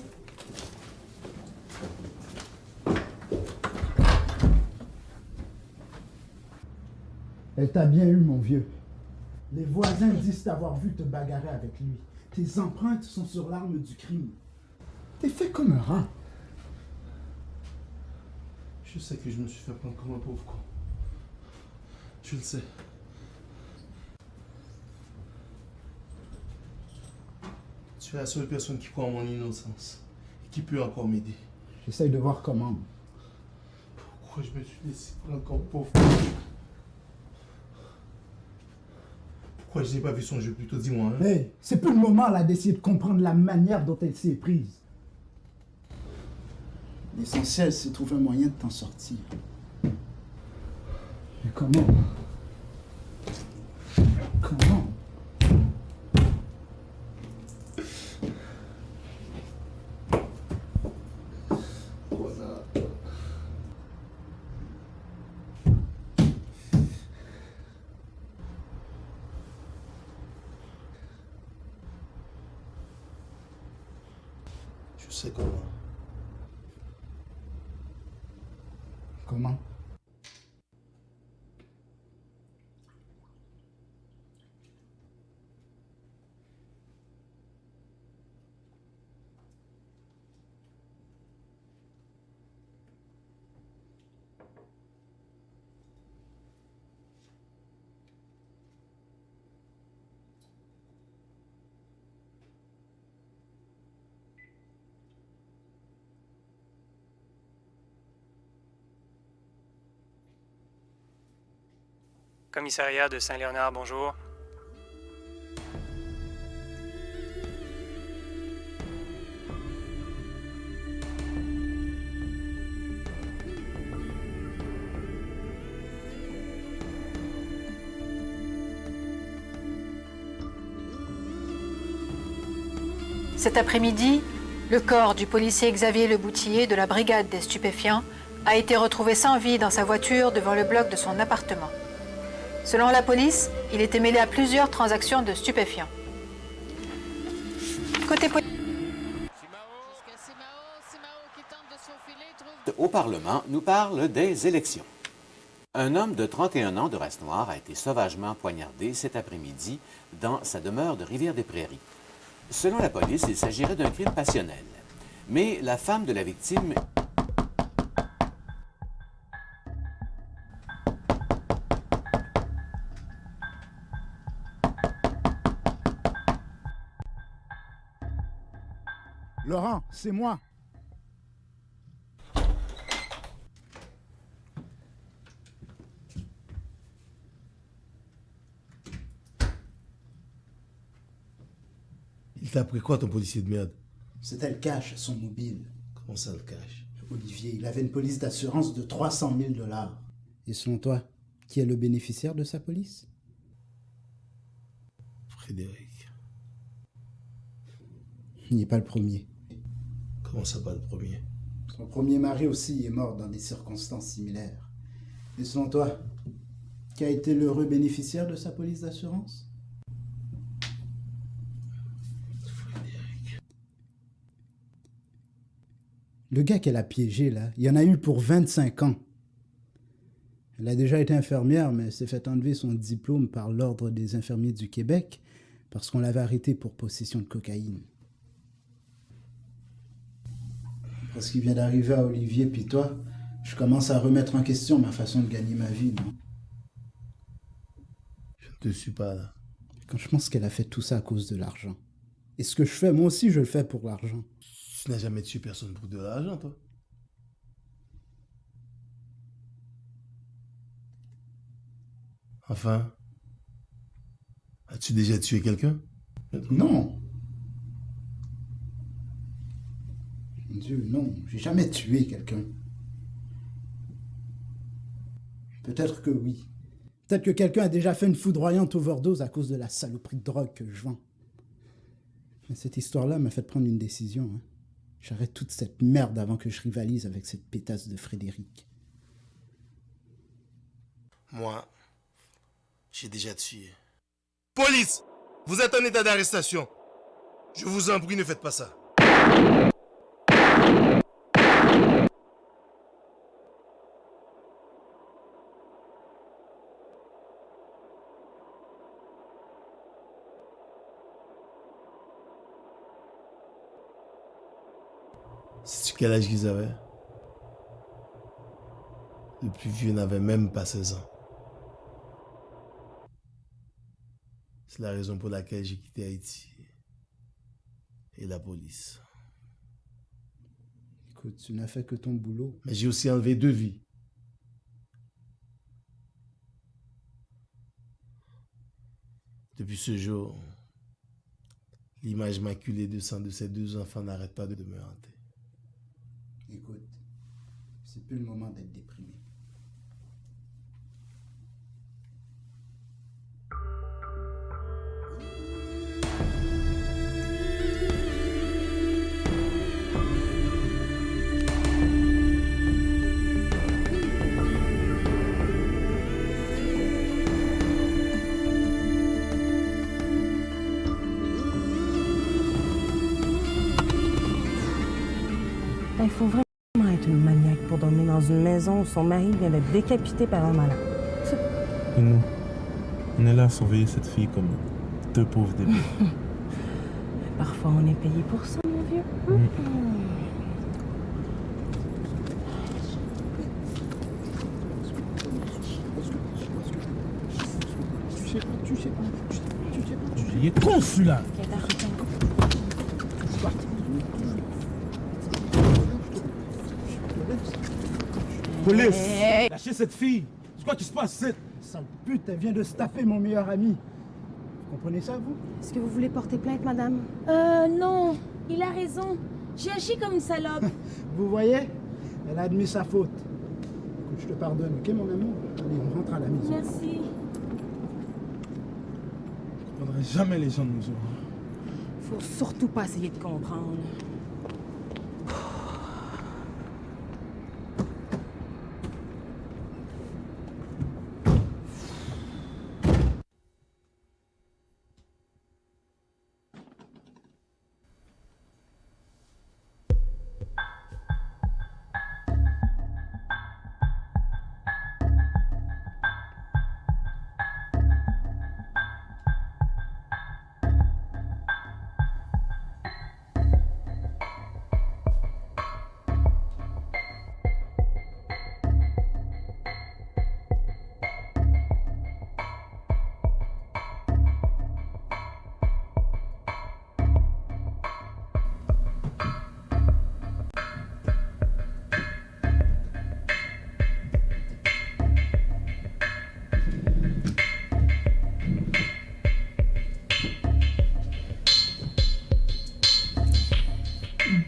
Elle t'a bien eu, mon vieux. Les voisins disent t'avoir vu te bagarrer avec lui. Tes empreintes sont sur l'arme du crime. T'es fait comme un rat. Je sais que je me suis fait prendre comme un pauvre con. Je le sais. Tu es la seule personne qui croit en mon innocence et qui peut encore m'aider. J'essaye de voir comment. Pourquoi je me suis laissé prendre comme pauvre? Pourquoi je n'ai pas vu son jeu plutôt, dis-moi. Hein? Hey, c'est plus le moment là d'essayer de comprendre la manière dont elle s'est prise. L'essentiel, c'est de trouver un moyen de t'en sortir. Mais comment? Comment? Voilà. Je sais comment. Comment? Commissariat de Saint-Léonard, bonjour. Cet après-midi, le corps du policier Xavier Leboutillier de la brigade des stupéfiants a été retrouvé sans vie dans sa voiture devant le bloc de son appartement. Selon la police, il était mêlé à plusieurs transactions de stupéfiants. Côté police... Au Parlement nous parle des élections. Un homme de 31 ans de race noire a été sauvagement poignardé cet après-midi dans sa demeure de Rivière-des-Prairies. Selon la police, il s'agirait d'un crime passionnel. Mais la femme de la victime... Laurent, c'est moi. Il t'a pris quoi, ton policier de merde? C'était le cash, son mobile. Comment ça, le cash? Olivier, il avait une police d'assurance de 300 000 $. Et selon toi, qui est le bénéficiaire de sa police? Frédéric. Il n'est pas le premier. Comment ça, pas le premier? Son premier mari aussi est mort dans des circonstances similaires. Et selon toi, qui a été l'heureux bénéficiaire de sa police d'assurance? Le gars qu'elle a piégé, là, il y en a eu pour 25 ans. Elle a déjà été infirmière, mais s'est fait enlever son diplôme par l'Ordre des infirmiers du Québec parce qu'on l'avait arrêtée pour possession de cocaïne. Parce qu'il vient d'arriver à Olivier, puis toi, je commence à remettre en question ma façon de gagner ma vie, non? Je ne te suis pas là. Quand je pense qu'elle a fait tout ça à cause de l'argent. Et ce que je fais, moi aussi, je le fais pour l'argent. Tu n'as jamais tué personne pour de l'argent, toi. Enfin, as-tu déjà tué quelqu'un? Non. Mon Dieu, non. J'ai jamais tué quelqu'un. Peut-être que oui. Peut-être que quelqu'un a déjà fait une foudroyante overdose à cause de la saloperie de drogue que je vends. Mais cette histoire-là m'a fait prendre une décision. Hein. J'arrête toute cette merde avant que je rivalise avec cette pétasse de Frédéric. Moi, j'ai déjà tué. Police! Vous êtes en état d'arrestation. Je vous en prie, ne faites pas ça. Sais-tu quel âge qu'ils avaient? Le plus vieux n'avait même pas 16 ans. C'est la raison pour laquelle j'ai quitté Haïti. Et la police. Écoute, tu n'as fait que ton boulot. Mais j'ai aussi enlevé 2 vies. Depuis ce jour, l'image maculée de sang de ces 2 enfants n'arrête pas de me hanter. Écoute, c'est plus le moment d'être déprimé. Il faut vraiment être une maniaque pour dormir dans une maison où son mari vient d'être décapité par un malade. Et nous, on est là à surveiller cette fille comme 2 pauvres débiles. Parfois, on est payé pour ça, mon vieux. Tu sais pas. Il est con, celui-là! Police! Hey. Lâchez cette fille! C'est quoi qui se passe, c'est? Sale pute, elle vient de se taper mon meilleur ami. Vous comprenez ça, vous? Est-ce que vous voulez porter plainte, madame? Non, il a raison. J'ai agi comme une salope. Vous voyez? Elle a admis sa faute. Écoute, je te pardonne, ok, mon amour? Allez, on rentre à la maison. Merci. Je ne comprendrai jamais les gens de nos jours. Faut surtout pas essayer de comprendre.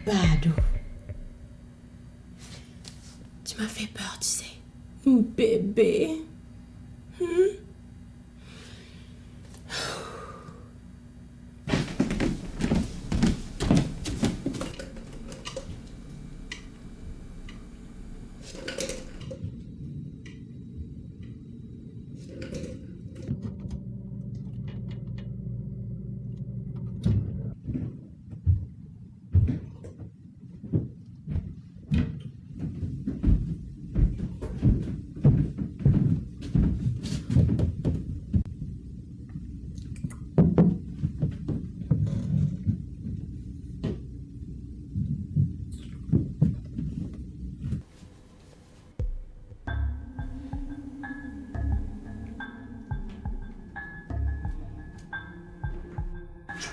Badou. Tu m'as fait peur, tu sais. Bébé.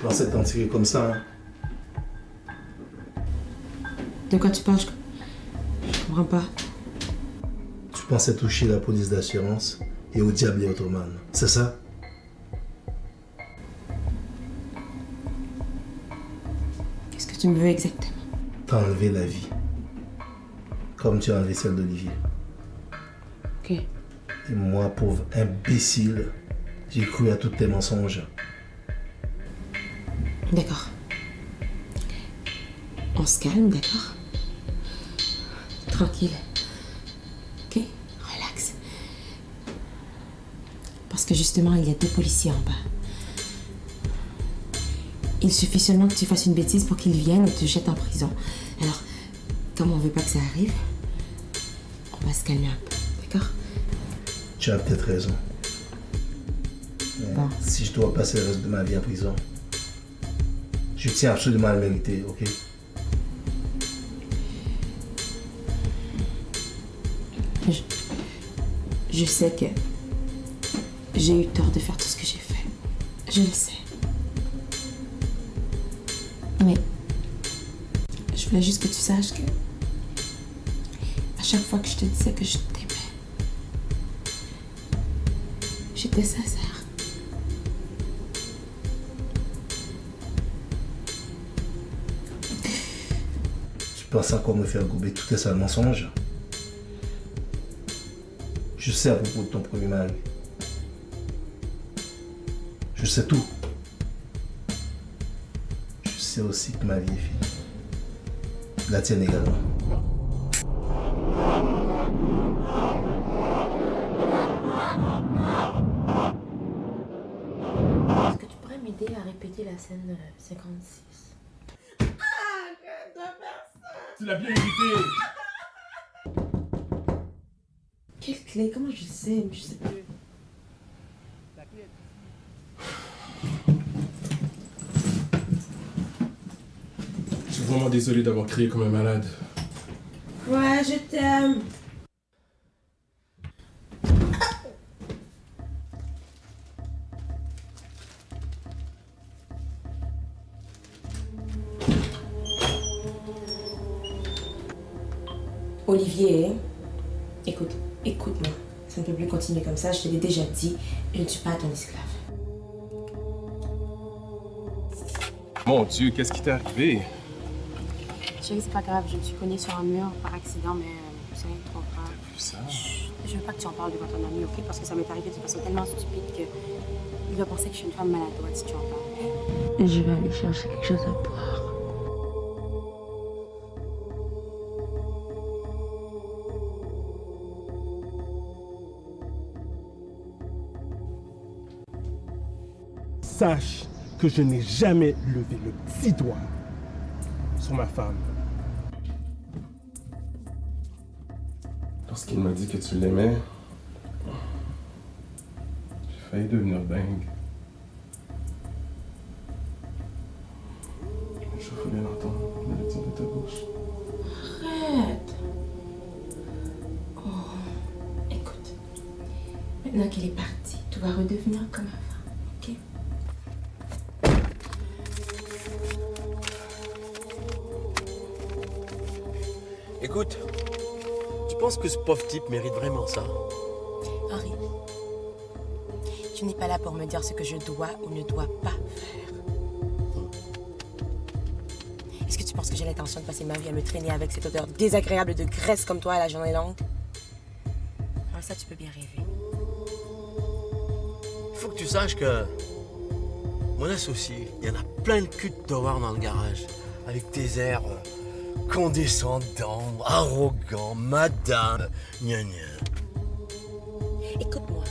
pensais t'en tirer comme ça, hein? De quoi tu parles? Je comprends pas. Tu pensais toucher la police d'assurance et au diable et Ottoman, c'est ça? Qu'est-ce que tu me veux exactement? T'as enlevé la vie. Comme tu as enlevé celle d'Olivier. Ok. Et moi, pauvre imbécile, j'ai cru à tous tes mensonges. D'accord. On se calme, d'accord? Tranquille. Ok? Relax. Parce que justement, il y a 2 policiers en bas. Il suffit seulement que tu fasses une bêtise pour qu'ils viennent et te jettent en prison. Alors, comme on veut pas que ça arrive, on va se calmer un peu, d'accord? Tu as peut-être raison. Mais Bon. si je dois passer le reste de ma vie en prison, je tiens absolument à le mériter, ok? Je sais que j'ai eu tort de faire tout ce que j'ai fait. Je le sais. Mais je voulais juste que tu saches que à chaque fois que je te disais que je t'aimais, j'étais sincère. Tu penses encore me faire gober tous tes sales mensonges? Je sais à propos de ton premier mari. Je sais tout. Je sais aussi que ma vie est finie. La tienne également. Est-ce que tu pourrais m'aider à répéter la scène 56? Arrête de faire ça! Tu l'as bien évité. Quelle clé? Comment je sais? Je sais plus. Je suis vraiment désolé d'avoir crié comme un malade. Ouais, je t'aime. Olivier, écoute-moi. Ça ne peut plus continuer comme ça, je te l'ai déjà dit, je ne suis pas ton esclave. Mon Dieu, qu'est-ce qui t'est arrivé? Chérie, c'est pas grave, je me suis cognée sur un mur par accident, mais c'est rien de trop grave. T'as vu ça? Je veux pas que tu en parles devant ton ami, ok? Parce que ça m'est arrivé de façon tellement stupide que il va penser que je suis une femme maladroite si tu en parles. Je vais aller chercher quelque chose à boire. Sache que je n'ai jamais levé le petit doigt sur ma femme. Lorsqu'il m'a dit que tu l'aimais, j'ai failli devenir dingue. Je voulais l'entendre, la lecture de ta bouche. Arrête. Oh, écoute. Maintenant qu'il est parti, tout va redevenir comme avant, ok? Écoute, tu penses que ce pauvre type mérite vraiment ça? Henri, tu n'es pas là pour me dire ce que je dois ou ne dois pas faire. Est-ce que tu penses que j'ai l'intention de passer ma vie à me traîner avec cette odeur désagréable de graisse comme toi à la journée longue? Alors ça, tu peux bien rêver. Il faut que tu saches que mon associé, il y en a plein le cul de te voir dans le garage, avec tes airs condescendants, arrogants, madame, gna gna. Écoute-moi,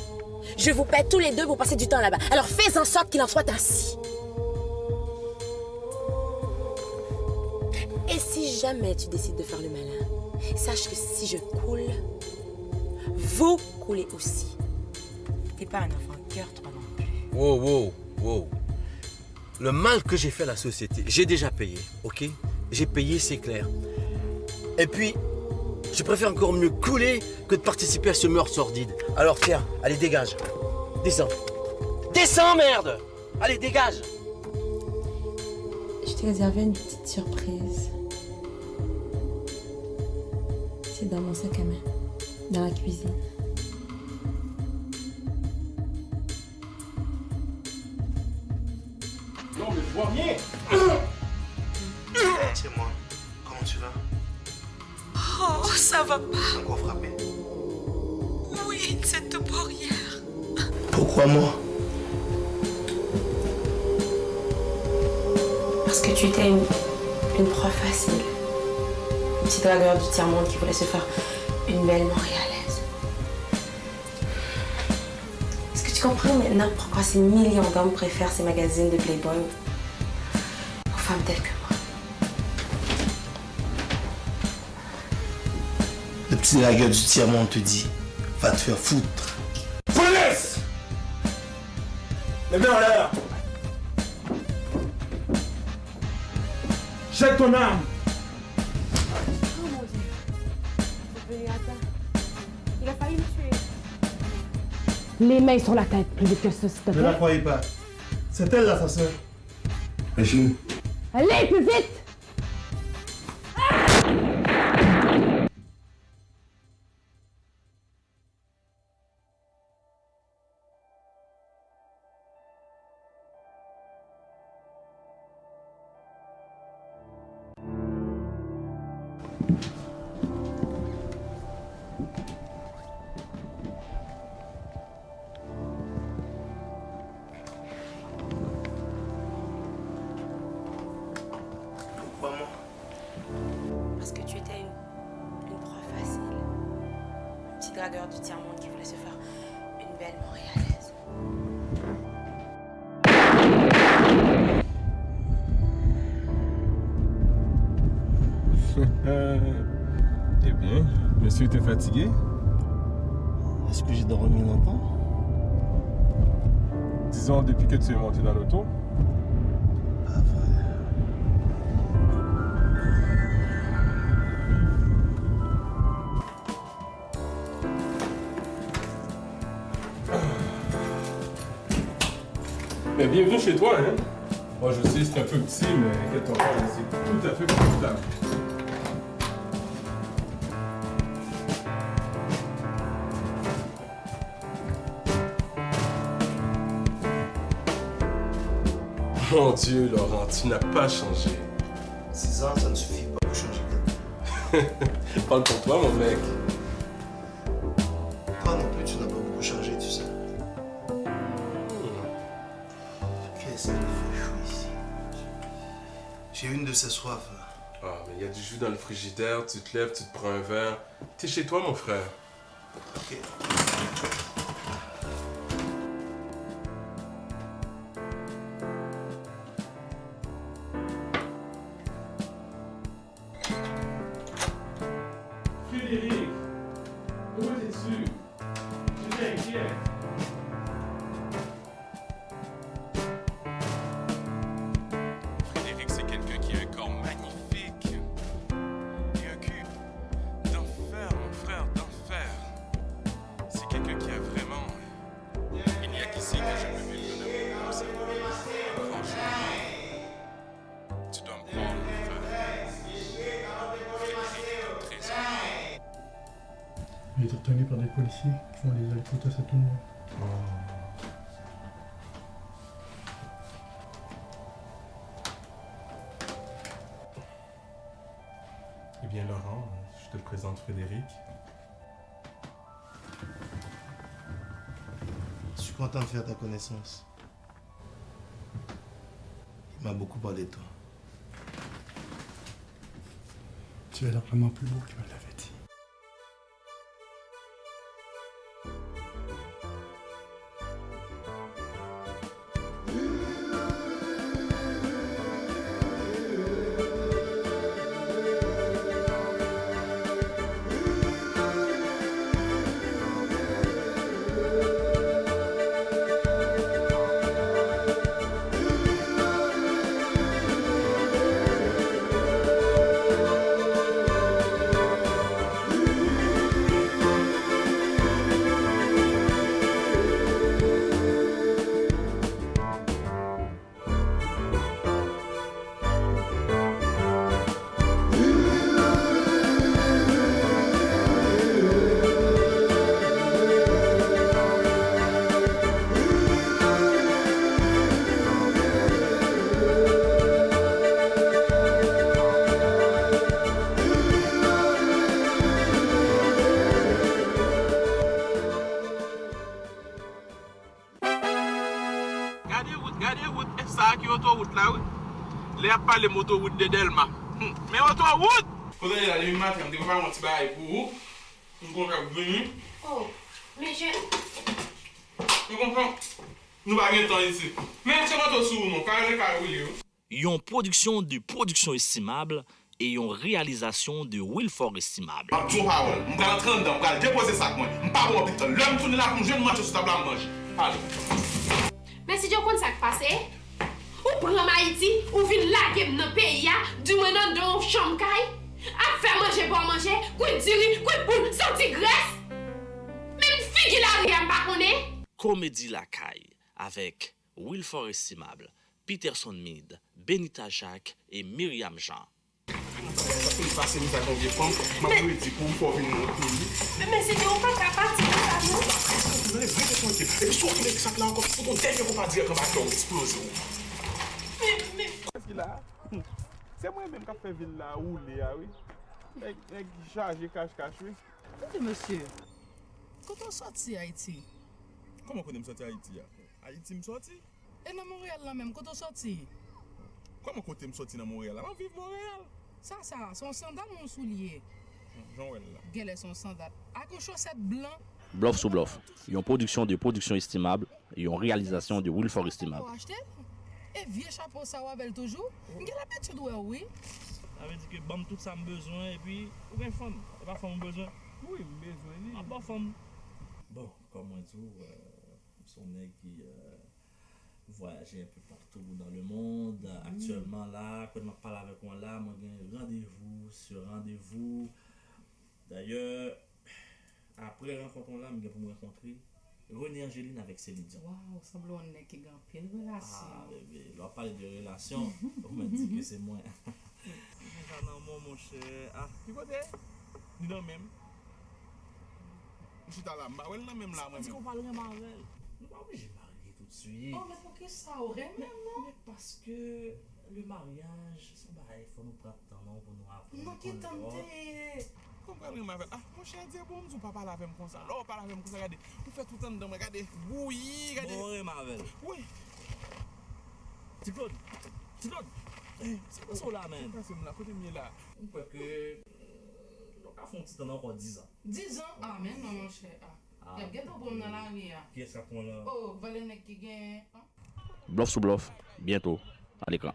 je vous paie tous les deux pour passer du temps là-bas. Alors fais en sorte qu'il en soit ainsi. Et si jamais tu décides de faire le malin, sache que si je coule, vous coulez aussi. T'es pas un enfant de cœur, toi non plus. Wow, wow, wow. Le mal que j'ai fait à la société, j'ai déjà payé, ok? J'ai payé, c'est clair. Et puis, je préfère encore mieux couler que de participer à ce meurtre sordide. Alors tiens, allez, dégage. Descends. Descends, merde! Allez, dégage! J'ai réservé une petite surprise. C'est dans mon sac à main, dans la cuisine. Non, mais je vois rien. C'est moi. Comment tu vas? Oh, ça va pas. Encore frappé? Oui, c'est tout pour hier. Pourquoi moi? Parce que tu étais une proie facile. Une petite dragueur du tiers-monde qui voulait se faire une belle Montréalaise. Est-ce que tu comprends maintenant pourquoi ces millions d'hommes préfèrent ces magazines de Playboy aux femmes telles que moi? Le petit dragueur du tiers-monde te dit, va te faire foutre. Police! Les mains en l'air! Jette ton arme! Oh mon Dieu. C'est venu à temps. Il a failli me tuer. Les mains sur la tête, plus vite que ça, s'il te Ne la plaît. croyez pas. C'est elle l'assassin. Rachid, Allez, plus vite! Pourquoi moi? Parce que tu étais une proie facile. Un petit dragueur du tiers-monde qui voulait se faire une belle Montréalaise. Eh bien, monsieur était fatigué? Est-ce que j'ai dormi longtemps? Disons, depuis que tu es monté dans l'auto. Mais bienvenue chez toi, hein? Moi, je sais, c'est un peu petit, mais inquiète-toi pas, c'est tout à fait confortable. Mon Dieu, Laurent, tu n'as pas changé. 6 ans, ça ne suffit pas pour changer. Parle pour toi, mon mec. Toi non plus, tu n'as pas beaucoup changé, tu sais. Qu'est-ce qu'il fait chaud ici? J'ai une de ces soifs. Ah, mais il y a du jus dans le frigidaire, tu te lèves, tu te prends un verre. T'es chez toi, mon frère. Ok. Frédéric, où es-tu? J'étais inquiet. Frédéric, c'est quelqu'un qui a un corps magnifique. Et un cul d'enfer, mon frère, d'enfer. C'est quelqu'un qui a vraiment... Il n'y a qu'ici que je peux vivre un amour comme ça. Franchement, tu dois me croire, mon frère. Frédéric est un trésor. il est retenu par des policiers qui font les alcootos à tout le monde. Eh bien, Laurent, je te présente Frédéric. Je suis content de faire ta connaissance. Il m'a beaucoup parlé de toi. Tu as l'air vraiment plus beau qu'il me l'avait dit. a pas les motoroutes de Delma. Mais autoroute! Faudrait aller le matin, on va faire un petit bail pour vous. Nous comptons venir. Oh, mais je... Vous comprenez? Nous pas de temps ici. Mais c'est votre sous, non? Carré, carré, Yon production de production estimable et yon réalisation de Wilford estimable. Tout parole. Je vais rentrer dedans, je vais déposer ça moi. Je ne pas bon petit. L'homme tourne là comme je ne mange sur table à manger. Allez. Mais si je connais ça qui passe, ou prend Haïti, ou vient laguer dans le pays, du moins dans une chambre caille, à faire manger pour manger, coup de diri, coup de poule, sorti graisse. Même fille qui la rien pas connaît. Comédie La Caille avec Wilford estimable, Peterson Mead, Benita Jacques et Myriam Jean. Mais c'est qu'on pas capable de faire Qu'est-ce qu'il a? C'est moi-même qui fait ville là où il est, oui. Avec chargé cache-cache, oui. Monsieur, quand on sorti Haïti? Comment on sorti Haïti? Haïti me sorti? Et dans Montréal là même, quand on sorti? Comment on me sorti dans Montréal? On vive Montréal. Ça, son sandal mon soulier. Jean-Wel là. Quel est son sandal? Avec une chaussette blanc. Bluff sous bluff. Yon production de production estimable et yon réalisation de Wilford estimable. Et vieux chapeau ça va belle toujours. Quelle habitude oui. Ça veut dire que bon tout ça me besoin et puis ou bien femme, pas femme besoin. Oui, besoin. Ah pas femme. Bon, comme moi tout son nèg qui voyager un peu partout dans le monde. Actuellement là, quand je parle avec moi là, moi j'ai rendez-vous sur rendez-vous. D'ailleurs, après rencontre là, je vais me rencontrer René Angéline avec Céline Dion. Waouh, semble on est qui gagne plein de relations. Ah bébé, on parle de relations, on me dit que c'est moi. Mon cher. Ah, tu connais? Dis non même. Je suis à la Marvel, non même là. Est-ce qu'on parle de Marvel? Nous pas obligé de marier tout de suite. Oh, mais pour que ça aurait même, non? Mais parce que le mariage, c'est pareil, il faut nous prendre temps pour nous apprendre. Non, qui tente? Comprenez Marvel. Ah, mon cher, dis bon, nous pas parler avec moi comme ça. Là, on parle avec moi comme ça, regardez. Vous faites tout le temps dedans, regardez. Oui, regardez. Bon, Marvel. Oui. Petit Claude. C'est quoi ça là, man? C'est là, côté mieux là. On peut que. On a fait un petit temps encore 10 ans. 10 ans? Ah, mais non, mon cher. Ah. Il y a quelqu'un pour me dans la rue. Qui est-ce qu'on là? Oh, Valének qui gagne. Bluff sous bluff, bientôt à l'écran.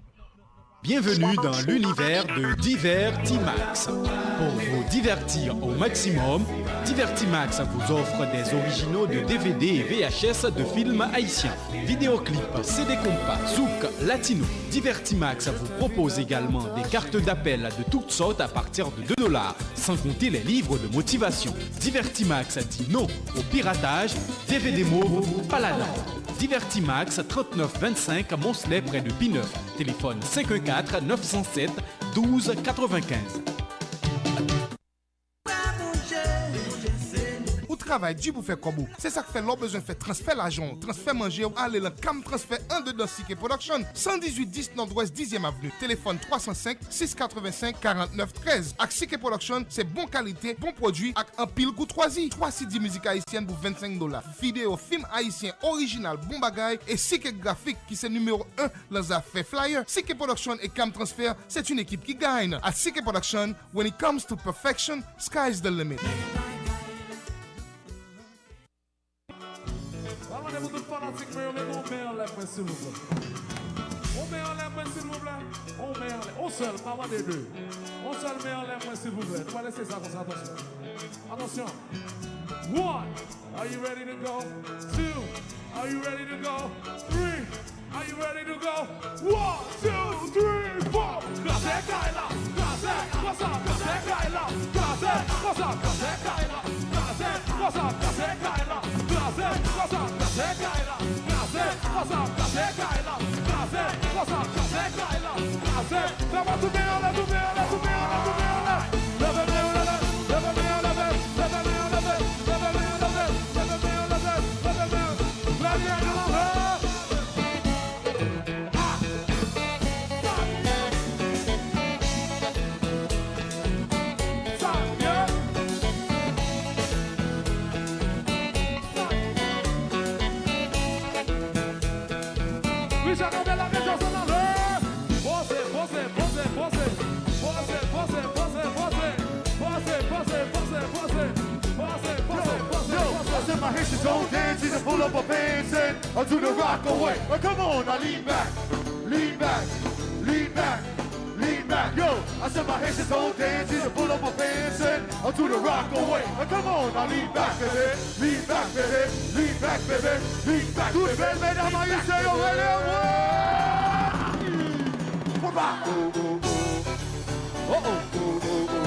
Bienvenue dans l'univers de Divertimax. Pour vous divertir au maximum, Divertimax vous offre des originaux de DVD et VHS de films haïtiens, vidéoclips, CD compas, zouk, latino. Divertimax vous propose également des cartes d'appel de toutes sortes à partir de $2, sans compter les livres de motivation. Divertimax dit non au piratage, DVD Mauve, Paladin. Divertimax 3925 Moncelet près de P9. Téléphone 514 907 12 95. Travail du pour faire comme vous. C'est ça que fait l'on besoin de faire transfert l'argent, transfert manger ou aller dans Cam Transfert 1 de dans CK Production 118 10 Nord-Ouest 10e avenue. Téléphone 305 685 49 13. Avec CK Production, c'est bon qualité, bon produit avec un pile goût 3i. 3 CD musique haïtienne pour $25. Vidéo, film haïtien original, bon bagay et CK Graphique qui c'est numéro 1 dans les affaires flyer. CK Production et Cam Transfert, c'est une équipe qui gagne. À CK Production, when it comes to perfection, sky's the limit. Vous tous fanatiques, mais on met en l'air, s'il vous plaît. On met en l'air, s'il vous plaît. On met en l'air. On seul, pas des deux. On seul met en l'air, s'il vous plaît. On va laisser ça comme ça, attention. Attention. 1, are you ready to go? 2, are you ready to go? 3, are you ready to go? 1, 2, 3, 4. Casé, Kaila. Casé, what's up? Casé, Kaila. Casé, what's up? Casé, Kaila. Casé, what's up? Casé, Kaila. Casé, what's up? Casé, Kaila. Casé, what's up? Casé, Kaila. Casé, what's up? Casé, Kaila. Casé, ça va tout bien, là, tout bien, là, tout bien, là, tout bien, là. Você don't dance, just pull up our pants and I'll do the rock away. Oh, come on, now lean back, lean back, lean back, lean back. Yo, I said my hands just don't dance, just pull up our pants and I'll do the rock away. Oh, come on, now lean back, baby, lean back, baby, lean back, baby, lean back, baby. Tout belle, mesdames, how you say already? Uh-oh.